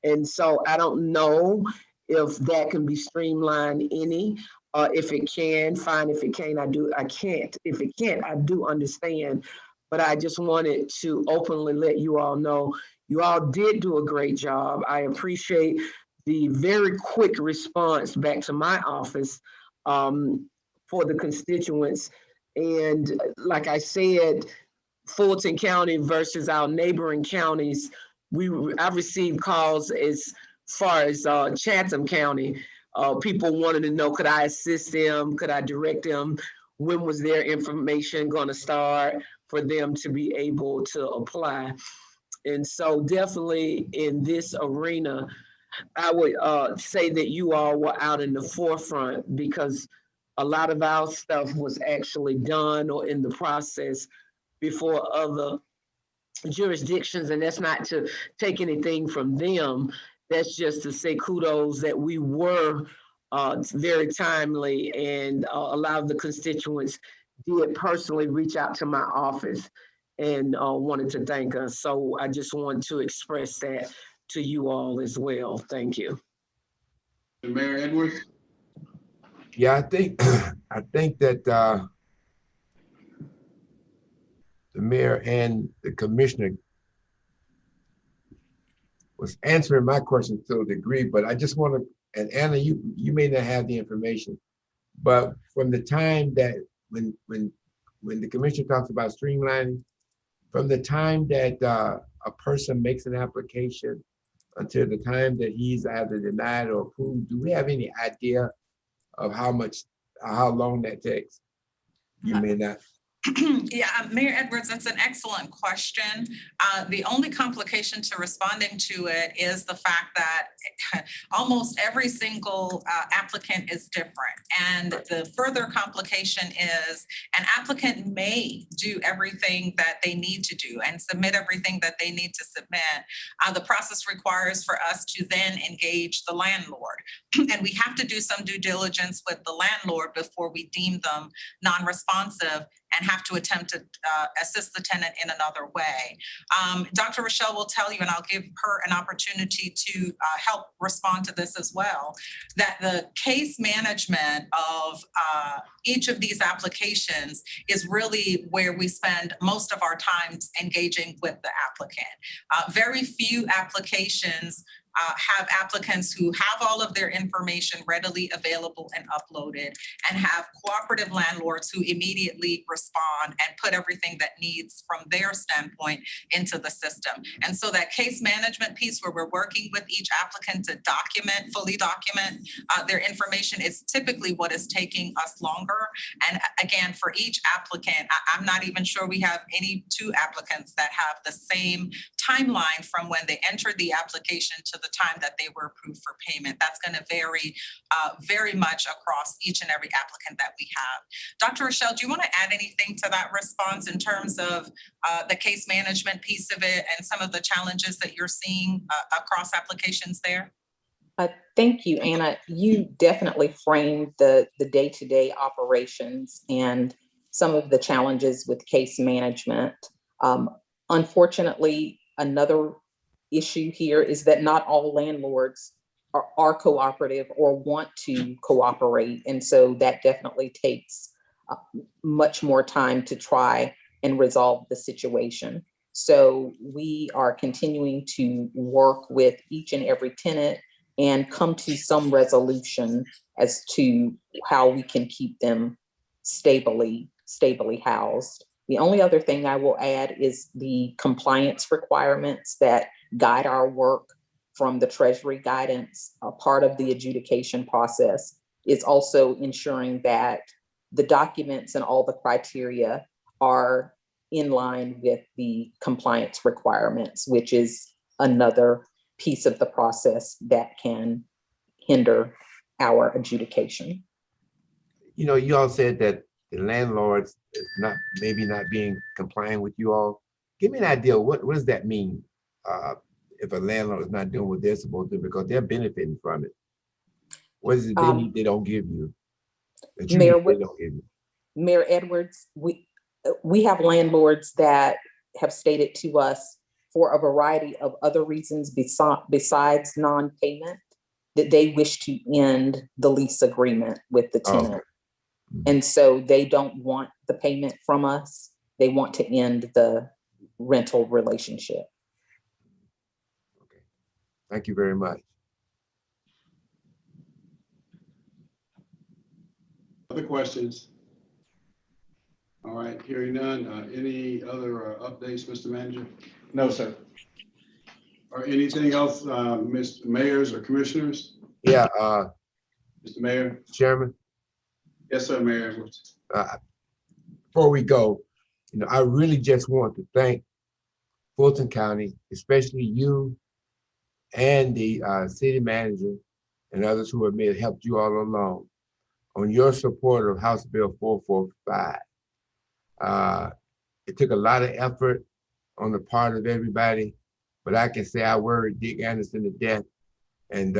And so I don't know if that can be streamlined any. If it can, fine. If it can't, I can't. If it can't, I do understand. But I just wanted to openly let you all know, you all did do a great job. I appreciate the very quick response back to my office for the constituents. And like I said, Fulton County versus our neighboring counties, I've received calls as far as Chatham County. People wanted to know, could I assist them? Could I direct them? When was their information going to start for them to be able to apply? And so definitely in this arena, I would say that you all were out in the forefront, because a lot of our stuff was actually done or in the process before other jurisdictions. And that's not to take anything from them. That's just to say kudos that we were very timely, and a lot of the constituents did personally reach out to my office and wanted to thank us. So I just want to express that to you all as well. Thank you. Mayor Edwards? Yeah, I think that the mayor and the commissioner was answering my question to a degree, but I just want to, and Anna, you may not have the information, but from the time that when the commissioner talks about streamlining, from the time that a person makes an application until the time that he's either denied or approved, do we have any idea of how long that takes? You may not. Yeah, Mayor Edwards, that's an excellent question. The only complication to responding to it is the fact that almost every single applicant is different. And the further complication is an applicant may do everything that they need to do and submit everything that they need to submit. The process requires for us to then engage the landlord. And we have to do some due diligence with the landlord before we deem them non-responsive and have to attempt to assist the tenant in another way. Dr. Rochelle will tell you, and I'll give her an opportunity to help respond to this as well, that the case management of each of these applications is really where we spend most of our time engaging with the applicant. Very few applications have applicants who have all of their information readily available and uploaded, and have cooperative landlords who immediately respond and put everything that needs from their standpoint into the system. And so that case management piece where we're working with each applicant to fully document their information is typically what is taking us longer. And again, for each applicant, I'm not even sure we have any two applicants that have the same timeline from when they entered the application to the time that they were approved for payment. That's going to vary very much across each and every applicant that we have. Dr. Rochelle, do you want to add anything to that response in terms of the case management piece of it and some of the challenges that you're seeing across applications there? Thank you, Anna. You definitely framed the day-to-day operations and some of the challenges with case management. Unfortunately, another issue here is that not all landlords are cooperative or want to cooperate. And so that definitely takes much more time to try and resolve the situation. So we are continuing to work with each and every tenant and come to some resolution as to how we can keep them stably housed. The only other thing I will add is the compliance requirements that guide our work from the Treasury guidance. A part of the adjudication process is also ensuring that the documents and all the criteria are in line with the compliance requirements, which is another piece of the process that can hinder our adjudication. You know, you all said that the landlords is maybe not being compliant with you all. Give me an idea, what does that mean? If a landlord is not doing what they're supposed to do because they're benefiting from it? What is it they need they don't give you? That you Mayor, need they don't give you? Mayor Edwards, we have landlords that have stated to us for a variety of other reasons besides non-payment that they wish to end the lease agreement with the tenant. And so they don't want the payment from us. They want to end the rental relationship. Okay. Thank you very much. Other questions? All right, hearing none. Any other updates, Mr. Manager? No, sir. Or anything else, Mr. Mayors or Commissioners? Yeah, Mr. Mayor? Chairman. Yes, sir, Mayor. Before we go, I really just want to thank Fulton County, especially you and the city manager and others who have helped you all along on your support of House Bill 445. It took a lot of effort on the part of everybody, but I can say I worried Dick Anderson to death and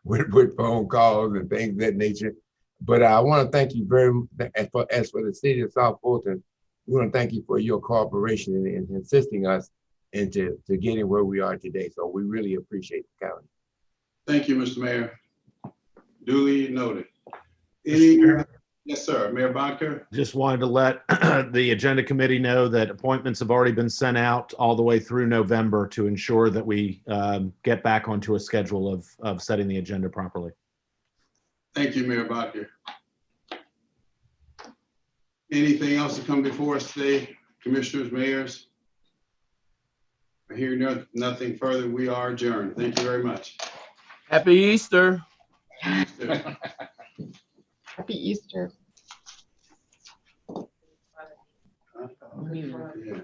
with phone calls and things of that nature. But I want to thank you very much. As for the city of South Fulton, we want to thank you for your cooperation in assisting us into getting where we are today. So we really appreciate the county. Thank you, Mr. Mayor. Duly noted. Yes, sir. Mayor Bonker? Just wanted to let the agenda committee know that appointments have already been sent out all the way through November to ensure that we get back onto a schedule of setting the agenda properly. Thank you, Mayor Bonker. Anything else to come before us today, commissioners, mayors? I hear nothing further. We are adjourned. Thank you very much. Happy Easter. Happy Easter. Yeah.